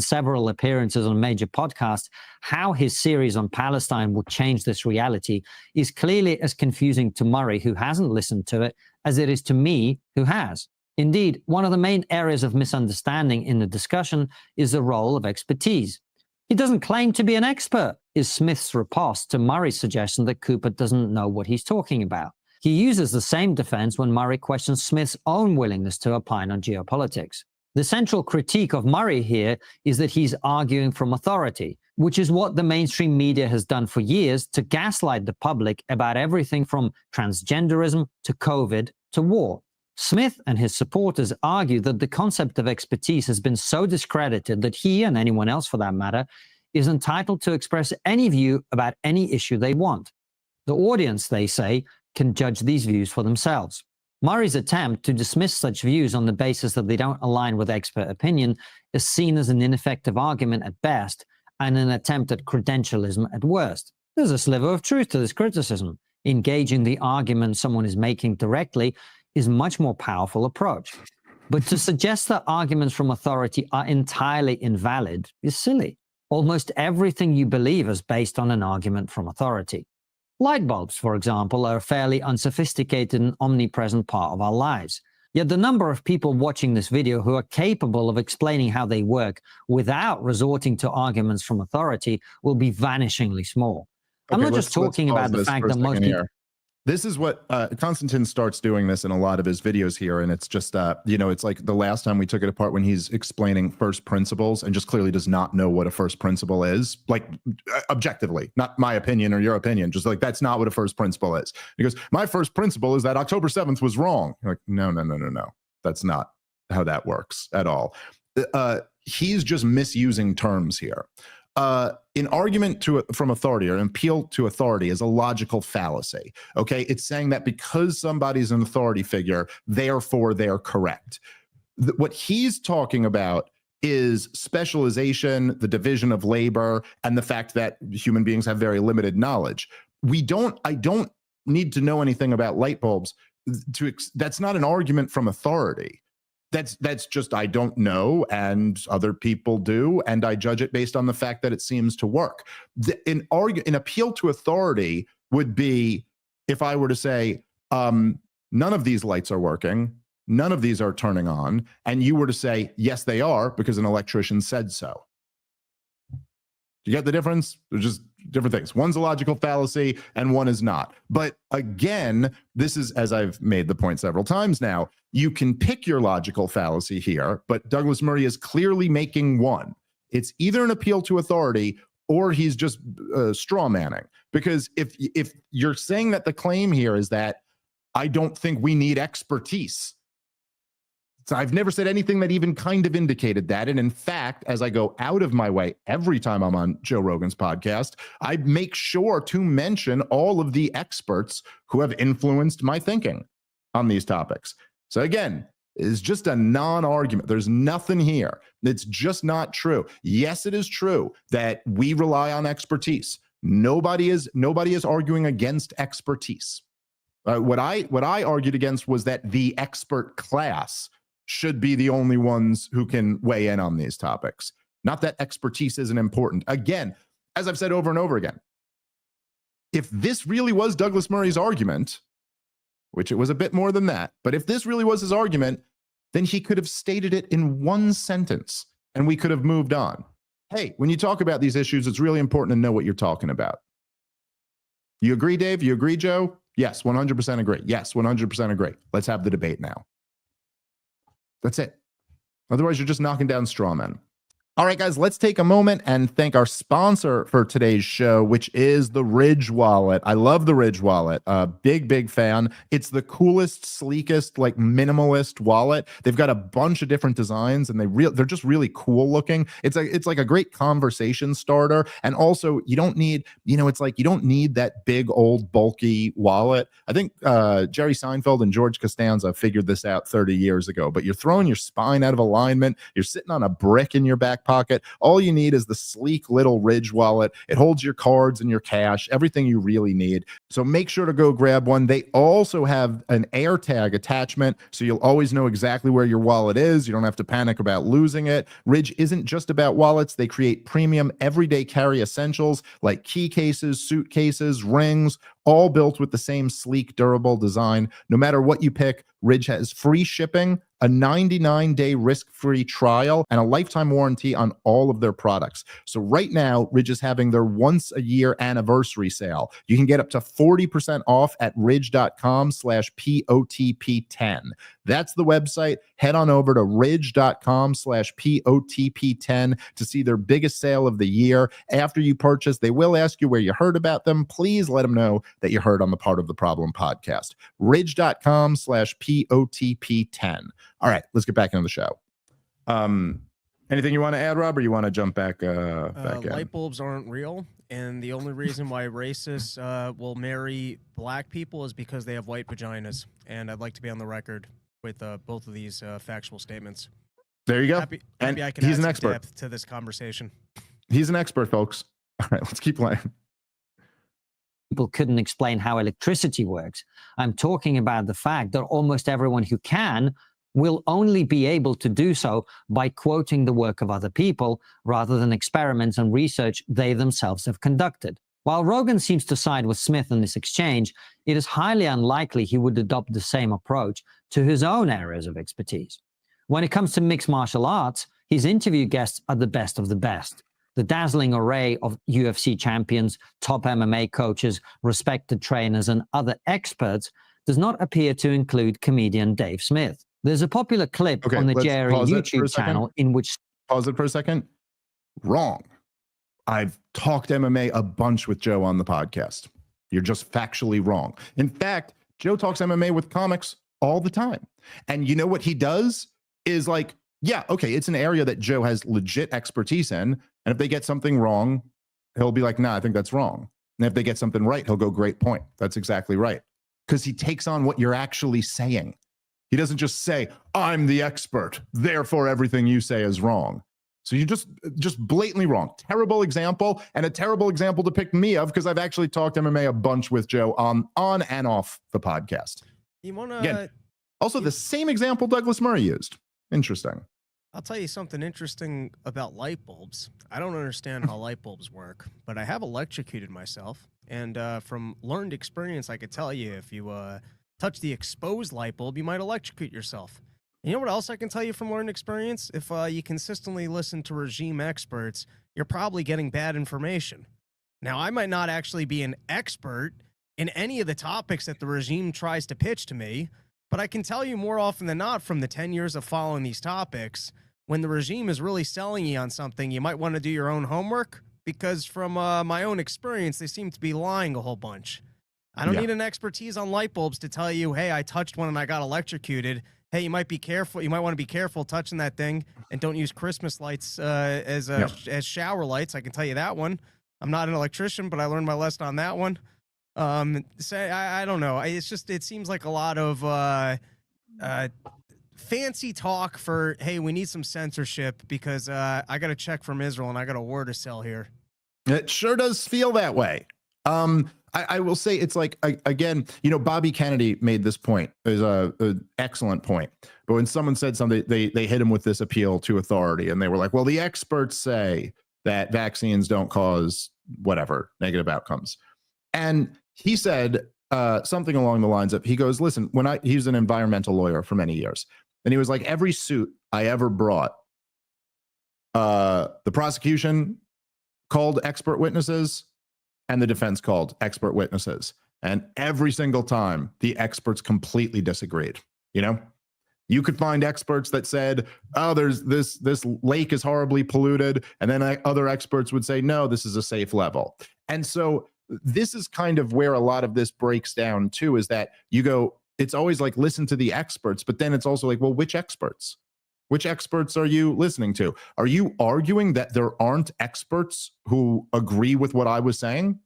Several appearances on major podcasts, how his series on Palestine will change this reality is clearly as confusing to Murray, who hasn't listened to it, as it is to me, who has. Indeed, one of the main areas of misunderstanding in the discussion is the role of expertise. He doesn't claim to be an expert, is Smith's riposte to Murray's suggestion that Cooper doesn't know what he's talking about. He uses the same defense when Murray questions Smith's own willingness to opine on geopolitics. The central critique of Murray here is that he's arguing from authority, which is what the mainstream media has done for years to gaslight the public about everything from transgenderism to COVID to war. Smith and his supporters argue that the concept of expertise has been so discredited that he, and anyone else for that matter, is entitled to express any view about any issue they want. The audience, they say, can judge these views for themselves. Murray's attempt to dismiss such views on the basis that they don't align with expert opinion is seen as an ineffective argument at best and an attempt at credentialism at worst. There's a sliver of truth to this criticism. Engaging the argument someone is making directly is a much more powerful approach. But to suggest that arguments from authority are entirely invalid is silly. Almost everything you believe is based on an argument from authority. Light bulbs, for example, are a fairly unsophisticated and omnipresent part of our lives. Yet the number of people watching this video who are capable of explaining how they work without resorting to arguments from authority will be vanishingly small. I'm not just talking about the fact that most people... This is what Konstantin starts doing this in a lot of his videos here. And it's just, it's like the last time we took it apart when he's explaining first principles and just clearly does not know what a first principle is. Like objectively, not my opinion or your opinion, just like that's not what a first principle is. He goes, my first principle is that October 7th was wrong. You're like, no. That's not how that works at all. He's just misusing terms here. An argument from authority or an appeal to authority is a logical fallacy. Okay, it's saying that because somebody's an authority figure, therefore they're correct. What he's talking about is specialization, the division of labor, and the fact that human beings have very limited knowledge. I don't need to know anything about light bulbs. That's not an argument from authority. That's just, I don't know, and other people do, and I judge it based on the fact that it seems to work. An appeal to authority would be if I were to say, none of these lights are working, none of these are turning on, and you were to say, yes, they are, because an electrician said so. You get the difference? They're just different things. One's a logical fallacy and one is not. But again, this is, as I've made the point several times now, you can pick your logical fallacy here, but Douglas Murray is clearly making one. It's either an appeal to authority or he's just straw manning. Because if you're saying that the claim here is that I don't think we need expertise, so I've never said anything that even kind of indicated that. And in fact, as I go out of my way every time I'm on Joe Rogan's podcast, I make sure to mention all of the experts who have influenced my thinking on these topics. So again, it's just a non-argument. There's nothing here. It's just not true. Yes, it is true that we rely on expertise. Nobody is arguing against expertise. What I argued against was that the expert class should be the only ones who can weigh in on these topics. Not that expertise isn't important. Again, as I've said over and over again, if this really was Douglas Murray's argument, which it was a bit more than that, but if this really was his argument, then he could have stated it in one sentence and we could have moved on. Hey, when you talk about these issues, it's really important to know what you're talking about. You agree, Dave? You agree, Joe? Yes, 100% agree. Yes, 100% agree. Let's have the debate now. That's it. Otherwise, you're just knocking down straw men. All right, guys, let's take a moment and thank our sponsor for today's show, which is the Ridge Wallet. I love the Ridge Wallet. Big fan. It's the coolest, sleekest, like minimalist wallet. They've got a bunch of different designs, and they're just really cool looking. It's like a great conversation starter, and also you don't need, it's like you don't need that big old bulky wallet. I think Jerry Seinfeld and George Costanza figured this out 30 years ago. But you're throwing your spine out of alignment. You're sitting on a brick in your back pocket. All you need is the sleek little Ridge wallet. It holds your cards and your cash, everything you really need. So make sure to go grab one. They also have an AirTag attachment, so you'll always know exactly where your wallet is. You don't have to panic about losing it. Ridge isn't just about wallets. They create premium everyday carry essentials like key cases, suitcases, rings, all built with the same sleek, durable design. No matter what you pick, Ridge has free shipping, a 99-day risk-free trial, and a lifetime warranty on all of their products. So right now, Ridge is having their once-a-year anniversary sale. You can get up to 40% off at ridge.com/POTP10. That's the website. Head on over to ridge.com/POTP10 to see their biggest sale of the year. After you purchase, they will ask you where you heard about them. Please let them know that you heard on the Part of the Problem podcast. Ridge.com/POTP10. All right, let's get back into the show. Anything you want to add, Rob, or you want to jump back in? Light bulbs aren't real, and the only reason why racists will marry black people is because they have white vaginas. And I'd like to be on the record with both of these factual statements. There you go. Happy and I can he's add an some expert depth to this conversation. He's an expert, folks. All right, let's keep playing. People couldn't explain how electricity works. I'm talking about the fact that almost everyone who can will only be able to do so by quoting the work of other people rather than experiments and research they themselves have conducted. While Rogan seems to side with Smith in this exchange, it is highly unlikely he would adopt the same approach to his own areas of expertise. When it comes to mixed martial arts, his interview guests are the best of the best. The dazzling array of UFC champions, top MMA coaches, respected trainers, and other experts does not appear to include comedian Dave Smith. There's a popular clip on the Jerry YouTube channel in which... Pause it for a second. Wrong. I've talked MMA a bunch with Joe on the podcast. You're just factually wrong. In fact, Joe talks MMA with comics all the time. And you know what he does is like, yeah, okay, it's an area that Joe has legit expertise in. And if they get something wrong, he'll be like, nah, I think that's wrong. And if they get something right, he'll go, great point. That's exactly right. Because he takes on what you're actually saying. He doesn't just say, I'm the expert, therefore everything you say is wrong. So you're just blatantly wrong. Terrible example, and a terrible example to pick me of, because I've actually talked MMA a bunch with Joe on and off the podcast. You want to... Again, also the same example Douglas Murray used. Interesting. I'll tell you something interesting about light bulbs. I don't understand how light bulbs work, but I have electrocuted myself. And from learned experience, I could tell you if you touch the exposed light bulb, you might electrocute yourself. You know what else I can tell you from learned experience? If you consistently listen to regime experts, you're probably getting bad information. Now, I might not actually be an expert in any of the topics that the regime tries to pitch to me, but I can tell you more often than not from the 10 years of following these topics, when the regime is really selling you on something, you might want to do your own homework, because from my own experience, they seem to be lying a whole bunch. I don't need an expertise on light bulbs to tell you, hey, I touched one and I got electrocuted. Hey, you might be careful. You might want to be careful touching that thing, and don't use Christmas lights as shower lights. I can tell you that one. I'm not an electrician, but I learned my lesson on that one. I don't know. It seems like a lot of fancy talk for, hey, we need some censorship because I got a check from Israel and I got a war to sell here. It sure does feel that way. I will say it's like, again, Bobby Kennedy made this point. It was an excellent point. But when someone said something, they hit him with this appeal to authority. And they were like, well, the experts say that vaccines don't cause whatever negative outcomes. And he said something along the lines of, he goes, listen, he was an environmental lawyer for many years. And he was like, every suit I ever brought, the prosecution called expert witnesses and the defense called expert witnesses. And every single time the experts completely disagreed, You could find experts that said, oh, there's this lake is horribly polluted. And then other experts would say, no, this is a safe level. And so this is kind of where a lot of this breaks down too, is that you go, it's always like, listen to the experts, but then it's also like, well, which experts? Which experts are you listening to? Are you arguing that there aren't experts who agree with what I was saying?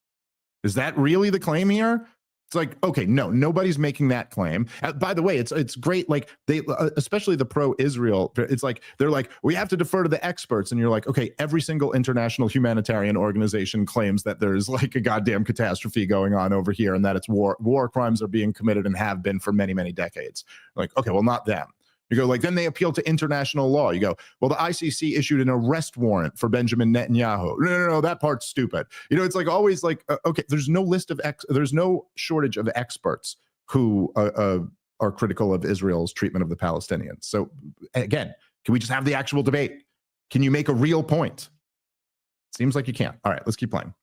Is that really the claim here? It's like, okay, no, nobody's making that claim. By the way, it's great. Like they, especially the pro-Israel, it's like, they're like, we have to defer to the experts. And you're like, okay, every single international humanitarian organization claims that there's like a goddamn catastrophe going on over here and that it's war crimes are being committed and have been for many, many decades. Like, okay, well, not them. You go like, then they appeal to international law. You go, well, the ICC issued an arrest warrant for Benjamin Netanyahu. No, that part's stupid. You know, it's like always like, okay, there's no list of there's no shortage of experts who are critical of Israel's treatment of the Palestinians. So again, can we just have the actual debate? Can you make a real point? Seems like you can't. All right, let's keep playing.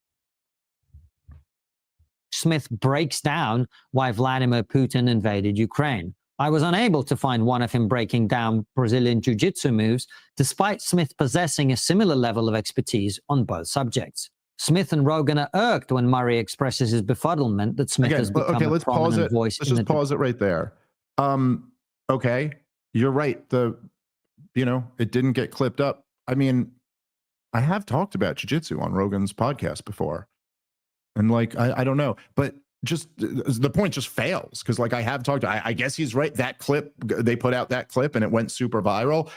Smith breaks down why Vladimir Putin invaded Ukraine. I was unable to find one of him breaking down Brazilian jiu-jitsu moves, despite Smith possessing a similar level of expertise on both subjects. Smith and Rogan are irked when Murray expresses his befuddlement that Smith has become a prominent voice. Let's just pause it right there. Okay, you're right. It didn't get clipped up. I mean, I have talked about jiu-jitsu on Rogan's podcast before, and like I don't know, but just the point just fails because like I have talked to, I guess he's right. That clip, they put out that clip and it went super viral.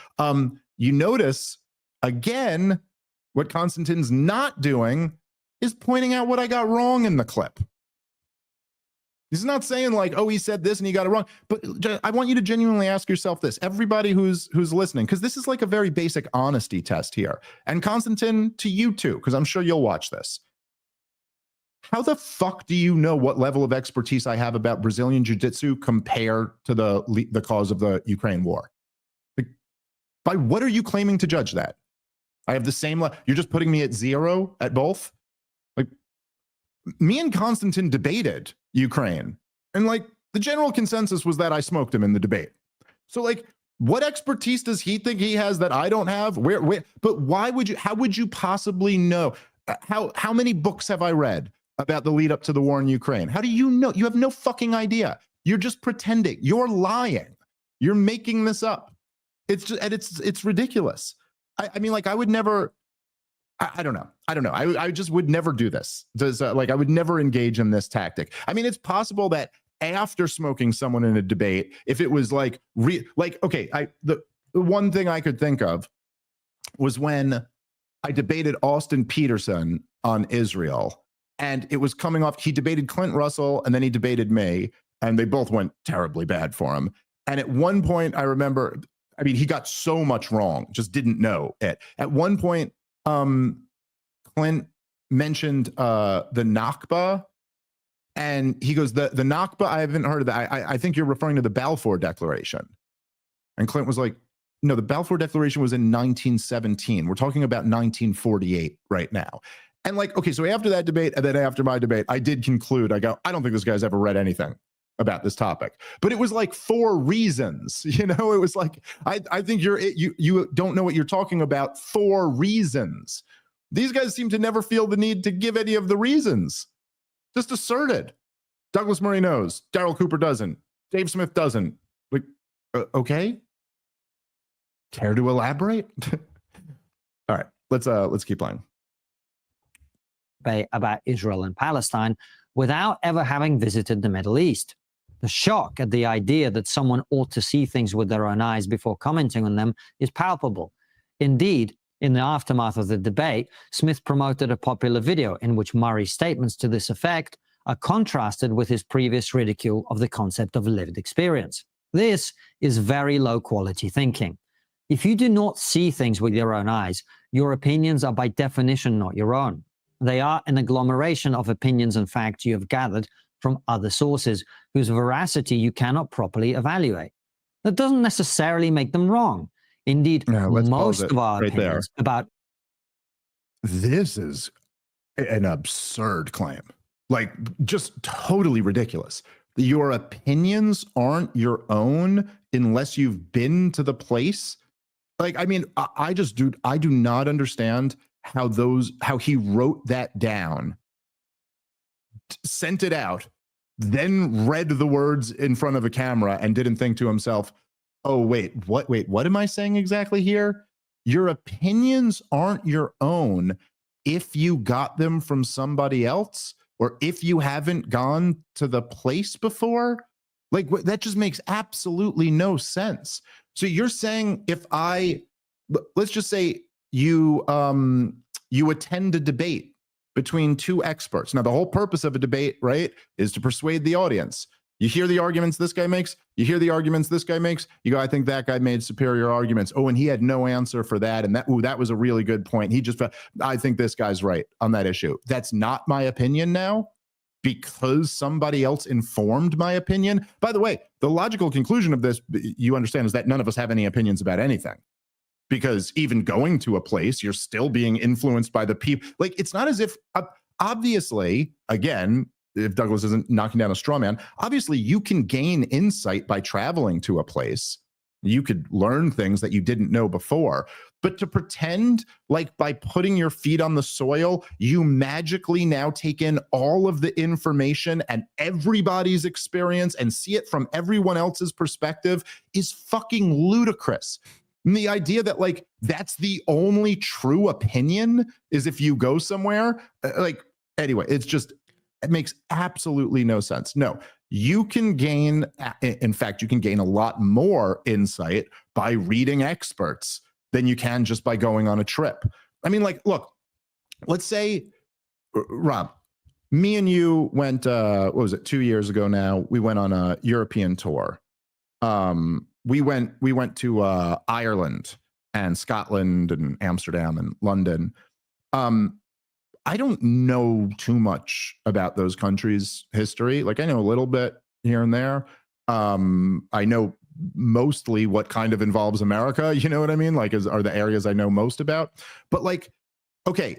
You notice again, what Konstantin's not doing is pointing out what I got wrong in the clip. He's not saying like, oh, he said this and he got it wrong. But I want you to genuinely ask yourself this, everybody who's listening, because this is like a very basic honesty test here. And Konstantin, to you too, because I'm sure you'll watch this. How the fuck do you know what level of expertise I have about Brazilian jiu-jitsu compared to the cause of the Ukraine war? Like, by what are you claiming to judge that? I have the same, you're just putting me at 0 at both? Like, me and Konstantin debated Ukraine, and like the general consensus was that I smoked him in the debate. So like, what expertise does he think he has that I don't have? But how would you possibly know? How many books have I read about the lead up to the war in Ukraine? How do you know? You have no fucking idea. You're just pretending. You're lying. You're making this up. It's ridiculous. I mean, like I would never, I don't know. I just would never do this. Like I would never engage in this tactic. I mean, it's possible that after smoking someone in a debate, if it was like, okay, the one thing I could think of was when I debated Austin Peterson on Israel. And it was coming off, he debated Clint Russell and then he debated me, and they both went terribly bad for him. And at one point, I remember, I mean, he got so much wrong, just didn't know it. At one point, Clint mentioned the Nakba, and he goes, the Nakba, I haven't heard of that. I think you're referring to the Balfour Declaration. And Clint was like, no, the Balfour Declaration was in 1917. We're talking about 1948 right now. And like, okay, so after that debate, and then after my debate, I did conclude, I don't think this guy's ever read anything about this topic. But it was like 4 reasons, you know, it was like, I think you don't know what you're talking about. 4 reasons. These guys seem to never feel the need to give any of the reasons. Just asserted. Douglas Murray knows. Daryl Cooper doesn't. Dave Smith doesn't. Like, okay. Care to elaborate? All right, let's keep playing. About Israel and Palestine without ever having visited the Middle East. The shock at the idea that someone ought to see things with their own eyes before commenting on them is palpable. Indeed, in the aftermath of the debate, Smith promoted a popular video in which Murray's statements to this effect are contrasted with his previous ridicule of the concept of lived experience. This is very low-quality thinking. If you do not see things with your own eyes, your opinions are by definition not your own. They are an agglomeration of opinions and facts you have gathered from other sources whose veracity you cannot properly evaluate. That doesn't necessarily make them wrong. Indeed, most of our opinions about... This is an absurd claim. Like, just totally ridiculous. Your opinions aren't your own unless you've been to the place. Like, I mean, I do not understand how he wrote that down, sent it out, then read the words in front of a camera and didn't think to himself, oh, wait, what am I saying exactly here? Your opinions aren't your own if you got them from somebody else or if you haven't gone to the place before. Like, that just makes absolutely no sense. So you're saying let's just say you attend a debate between two experts. Now, the whole purpose of a debate, right, is to persuade the audience. You hear the arguments this guy makes, you hear the arguments this guy makes, you go, I think that guy made superior arguments. Oh, and he had no answer for that. And that was a really good point. I think this guy's right on that issue. That's not my opinion now because somebody else informed my opinion. By the way, the logical conclusion of this, you understand, is that none of us have any opinions about anything. Because even going to a place, you're still being influenced by the people. Like, it's not as if, obviously, again, if Douglas isn't knocking down a straw man, obviously you can gain insight by traveling to a place. You could learn things that you didn't know before. But to pretend like by putting your feet on the soil, you magically now take in all of the information and everybody's experience and see it from everyone else's perspective is fucking ludicrous. And the idea that, like, that's the only true opinion is if you go somewhere, anyway, it makes absolutely no sense. No, you can gain, in fact, you can gain a lot more insight by reading experts than you can just by going on a trip. I mean, like, look, let's say, Rob, me and you went, what was it, 2 years ago now, we went on a European tour. We went to Ireland and Scotland and Amsterdam and London. I don't know too much about those countries' history. Like, I know a little bit here and there. I know mostly what kind of involves America. You know what I mean? Like, are the areas I know most about. But, like, okay,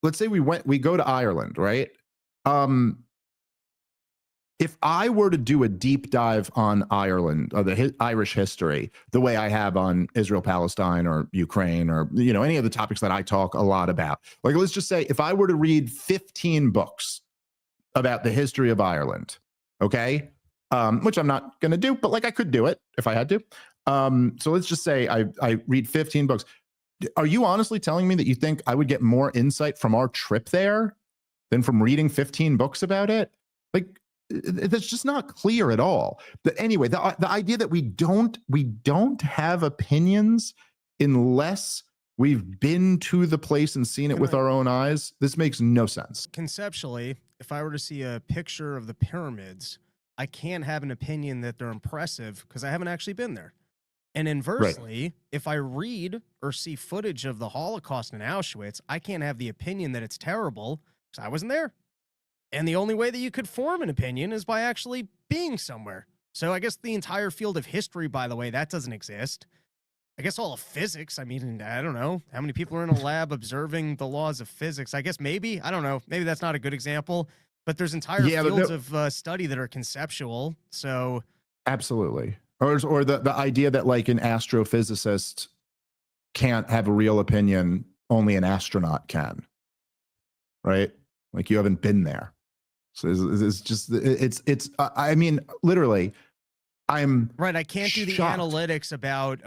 let's say we go to Ireland, right? If I were to do a deep dive on Ireland or the Irish history, the way I have on Israel, Palestine, or Ukraine, or, you know, any of the topics that I talk a lot about, like, let's just say if I were to read 15 books about the history of Ireland, okay, which I'm not going to do, but, like, I could do it if I had to. So let's just say I read 15 books. Are you honestly telling me that you think I would get more insight from our trip there than from reading 15 books about it? Like, that's just not clear at all. But anyway, the idea that we don't have opinions unless we've been to the place and seen it with our own eyes, this makes no sense. Conceptually, if I were to see a picture of the pyramids, I can't have an opinion that they're impressive because I haven't actually been there. And inversely, if I read or see footage of the Holocaust in Auschwitz, I can't have the opinion that it's terrible because I wasn't there. And the only way that you could form an opinion is by actually being somewhere. So I guess the entire field of history, by the way, that doesn't exist. I guess all of physics, I mean, I don't know. How many people are in a lab observing the laws of physics? I guess maybe. I don't know. Maybe that's not a good example. But there's entire fields of study that are conceptual. So absolutely. Or the idea that, like, an astrophysicist can't have a real opinion, only an astronaut can. Right? Like, you haven't been there. So it's just, I mean, literally, I'm right. I can't do the shocked. Analytics about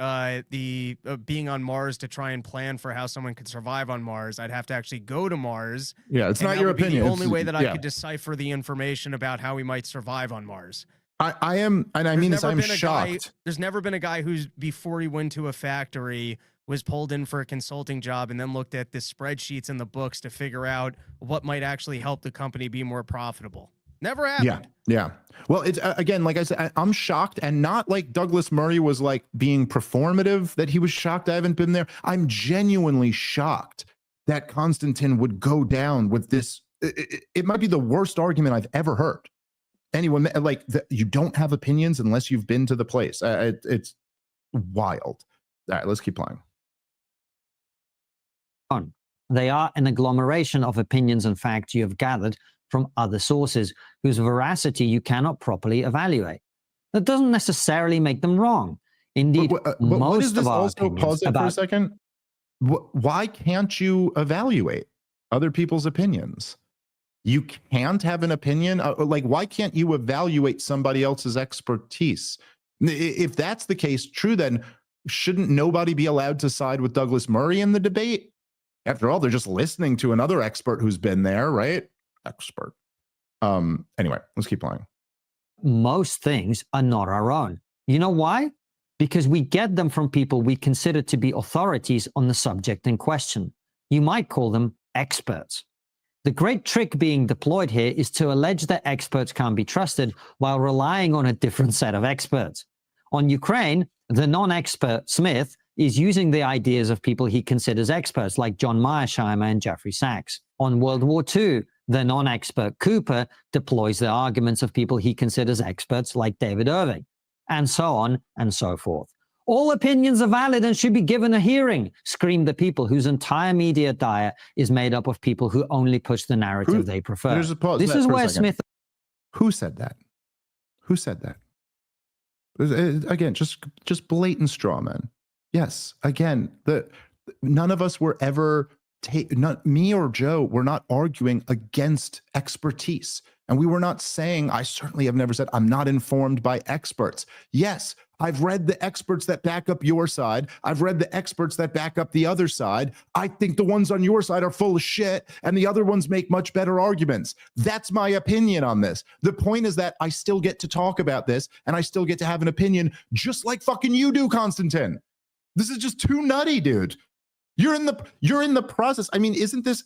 the being on Mars to try and plan for how someone could survive on Mars. I'd have to actually go to Mars. Yeah, it's not your opinion. The only way that I could decipher the information about how we might survive on Mars. I am, and I mean this, I'm shocked. There's never been a guy who's, before he went to a factory, was pulled in for a consulting job and then looked at the spreadsheets and the books to figure out what might actually help the company be more profitable. Never happened. Yeah. Well, it's again, like I said, I'm shocked, and not like Douglas Murray was, like, being performative that he was shocked I haven't been there. I'm genuinely shocked that Konstantin would go down with this. It might be the worst argument I've ever heard. Anyone, like, you don't have opinions unless you've been to the place. It's wild. All right, let's keep playing. They are an agglomeration of opinions and facts you have gathered from other sources whose veracity you cannot properly evaluate. That doesn't necessarily make them wrong. Indeed, but what is most this of our also? opinions Pause it for a about second. Why can't you evaluate other people's opinions? You can't have an opinion. Like, why can't you evaluate somebody else's expertise? If that's the case, true, then shouldn't nobody be allowed to side with Douglas Murray in the debate? After all, they're just listening to another expert who's been there, right? Expert. Anyway, let's keep playing. most things are not our own. You know why? Because we get them from people we consider to be authorities on the subject in question. You might call them experts. The great trick being deployed here is to allege that experts can't be trusted while relying on a different set of experts. On Ukraine, the non-expert Smith is using the ideas of people he considers experts, like John Mearsheimer and Jeffrey Sachs. On World War II, the non-expert Cooper deploys the arguments of people he considers experts, like David Irving, and so on and so forth. All opinions are valid and should be given a hearing, scream the people whose entire media diet is made up of people who only push the narrative they prefer. There's a pause This for is a where second. Smith... Who said that? Who said that? Again, just blatant straw man. Yes, again, none of us were ever, not me or Joe, were not arguing against expertise. And we were not saying, I certainly have never said, I'm not informed by experts. Yes, I've read the experts that back up your side. I've read the experts that back up the other side. I think the ones on your side are full of shit and the other ones make much better arguments. That's my opinion on this. The point is that I still get to talk about this and I still get to have an opinion just like fucking you do, Konstantin. This is just too nutty, dude. You're in the process. I mean,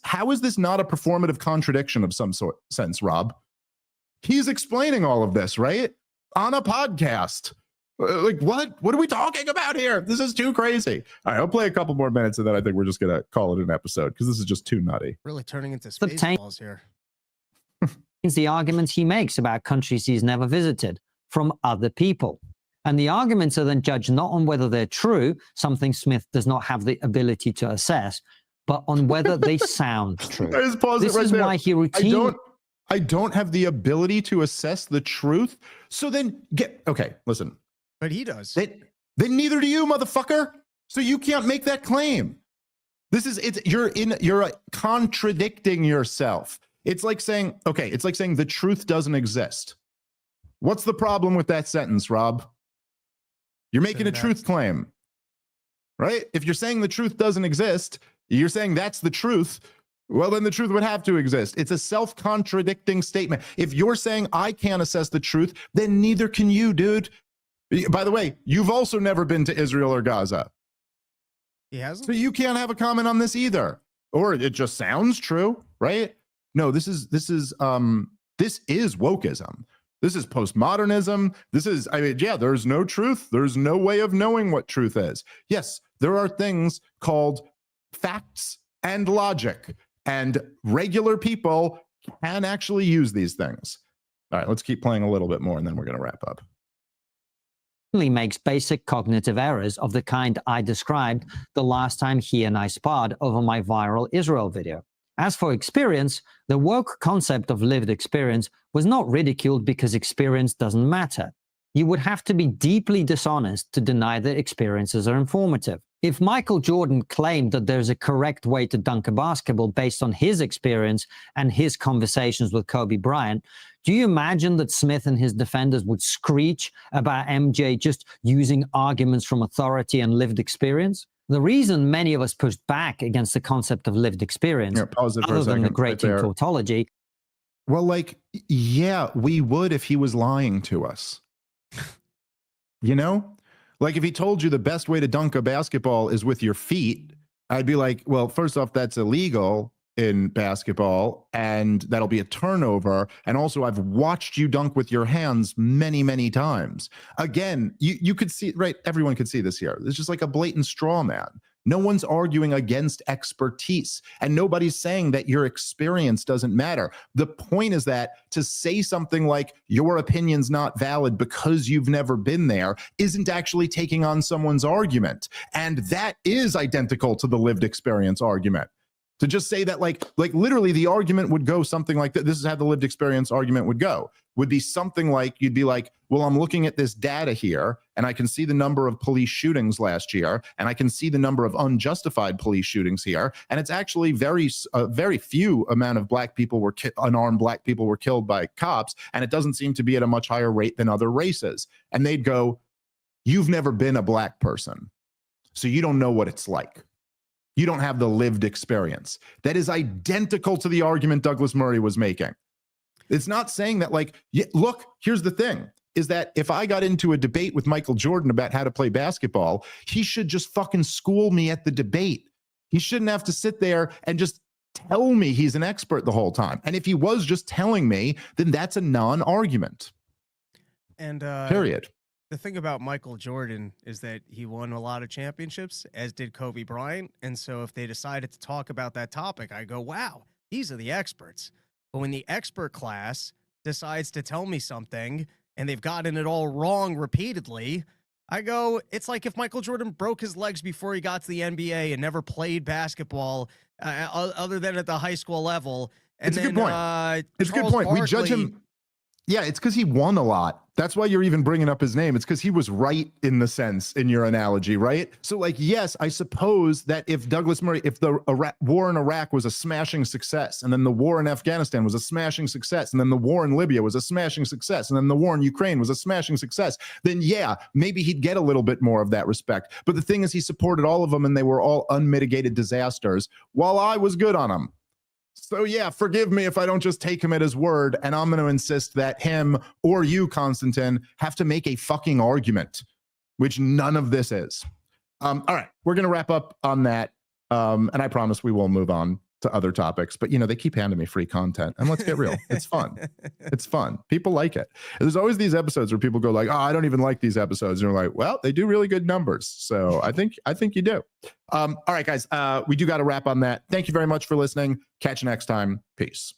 how is this not a performative contradiction of some sense, Rob? He's explaining all of this, right? On a podcast. Like, what? What are we talking about here? This is too crazy. All right, I'll play a couple more minutes and then I think we're just going to call it an episode because this is just too nutty. Really turning into Spaceballs here. The arguments he makes about countries he's never visited from other people. And the arguments are then judged not on whether they're true, something Smith does not have the ability to assess, but on whether they sound true. Just pause This it right is there. why he routinely... I don't have the ability to assess the truth. So then listen. But he does. Then neither do you, motherfucker. So you can't make that claim. You're contradicting yourself. It's like saying the truth doesn't exist. What's the problem with that sentence, Rob? You're making a truth claim, right? If you're saying the truth doesn't exist, you're saying that's the truth. Well, then the truth would have to exist. It's a self-contradicting statement. If you're saying I can't assess the truth, then neither can you, dude. By the way, you've also never been to Israel or Gaza. He hasn't? So you can't have a comment on this either. Or it just sounds true, right? No, this is wokeism. This is postmodernism. There's no truth. There's no way of knowing what truth is. Yes, there are things called facts and logic, and regular people can actually use these things. All right, let's keep playing a little bit more, and then we're going to wrap up. Makes basic cognitive errors of the kind I described the last time he and I sparred over my viral Israel video. As for experience, the woke concept of lived experience was not ridiculed because experience doesn't matter. You would have to be deeply dishonest to deny that experiences are informative. If Michael Jordan claimed that there's a correct way to dunk a basketball based on his experience and his conversations with Kobe Bryant, do you imagine that Smith and his defenders would screech about MJ just using arguments from authority and lived experience? The reason many of us pushed back against the concept of lived experience, other than the great tautology. Well, we would if he was lying to us. You know? Like if he told you the best way to dunk a basketball is with your feet, I'd be like, well, first off, that's illegal in basketball, and that'll be a turnover. And also, I've watched you dunk with your hands many, many times. Again, you could see, right? Everyone could see this here. It's just like a blatant straw man. No one's arguing against expertise, and nobody's saying that your experience doesn't matter. The point is that to say something like your opinion's not valid because you've never been there isn't actually taking on someone's argument. And that is identical to the lived experience argument. To just say that like literally the argument would go something like that. This is how the lived experience argument would go. Would be something like, you'd be like, well, I'm looking at this data here and I can see the number of police shootings last year and I can see the number of unjustified police shootings here. And it's actually very few amount of unarmed black people were killed by cops. And it doesn't seem to be at a much higher rate than other races. And they'd go, you've never been a black person, so you don't know what it's like. You don't have the lived experience. That is identical to the argument Douglas Murray was making. It's not saying that like, look, here's the thing, is that if I got into a debate with Michael Jordan about how to play basketball, he should just fucking school me at the debate. He shouldn't have to sit there and just tell me he's an expert the whole time. And if he was just telling me, then that's a non-argument. And period. The thing about Michael Jordan is that he won a lot of championships, as did Kobe Bryant. And so if they decided to talk about that topic, I go, wow, these are the experts. But when the expert class decides to tell me something and they've gotten it all wrong repeatedly, I go, it's like if Michael Jordan broke his legs before he got to the NBA and never played basketball other than at the high school level. And it's a good point. It's a good point. We judge him. Yeah, it's because he won a lot. That's why you're even bringing up his name. It's because he was right in the sense in your analogy, right? So like, yes, I suppose that if Douglas Murray, if the war in Iraq was a smashing success, and then the war in Afghanistan was a smashing success, and then the war in Libya was a smashing success, and then the war in Ukraine was a smashing success, then yeah, maybe he'd get a little bit more of that respect. But the thing is, he supported all of them and they were all unmitigated disasters while I was good on them. So yeah, forgive me if I don't just take him at his word, and I'm going to insist that him or you, Konstantin, have to make a fucking argument, which none of this is. All right, we're going to wrap up on that, and I promise we will move on to other topics. But, you know, they keep handing me free content, and let's get real. It's fun. It's fun. People like it. And there's always these episodes where people go like, oh, I don't even like these episodes. And you're like, well, they do really good numbers. So I think you do. All right, guys, we do got to wrap on that. Thank you very much for listening. Catch you next time. Peace.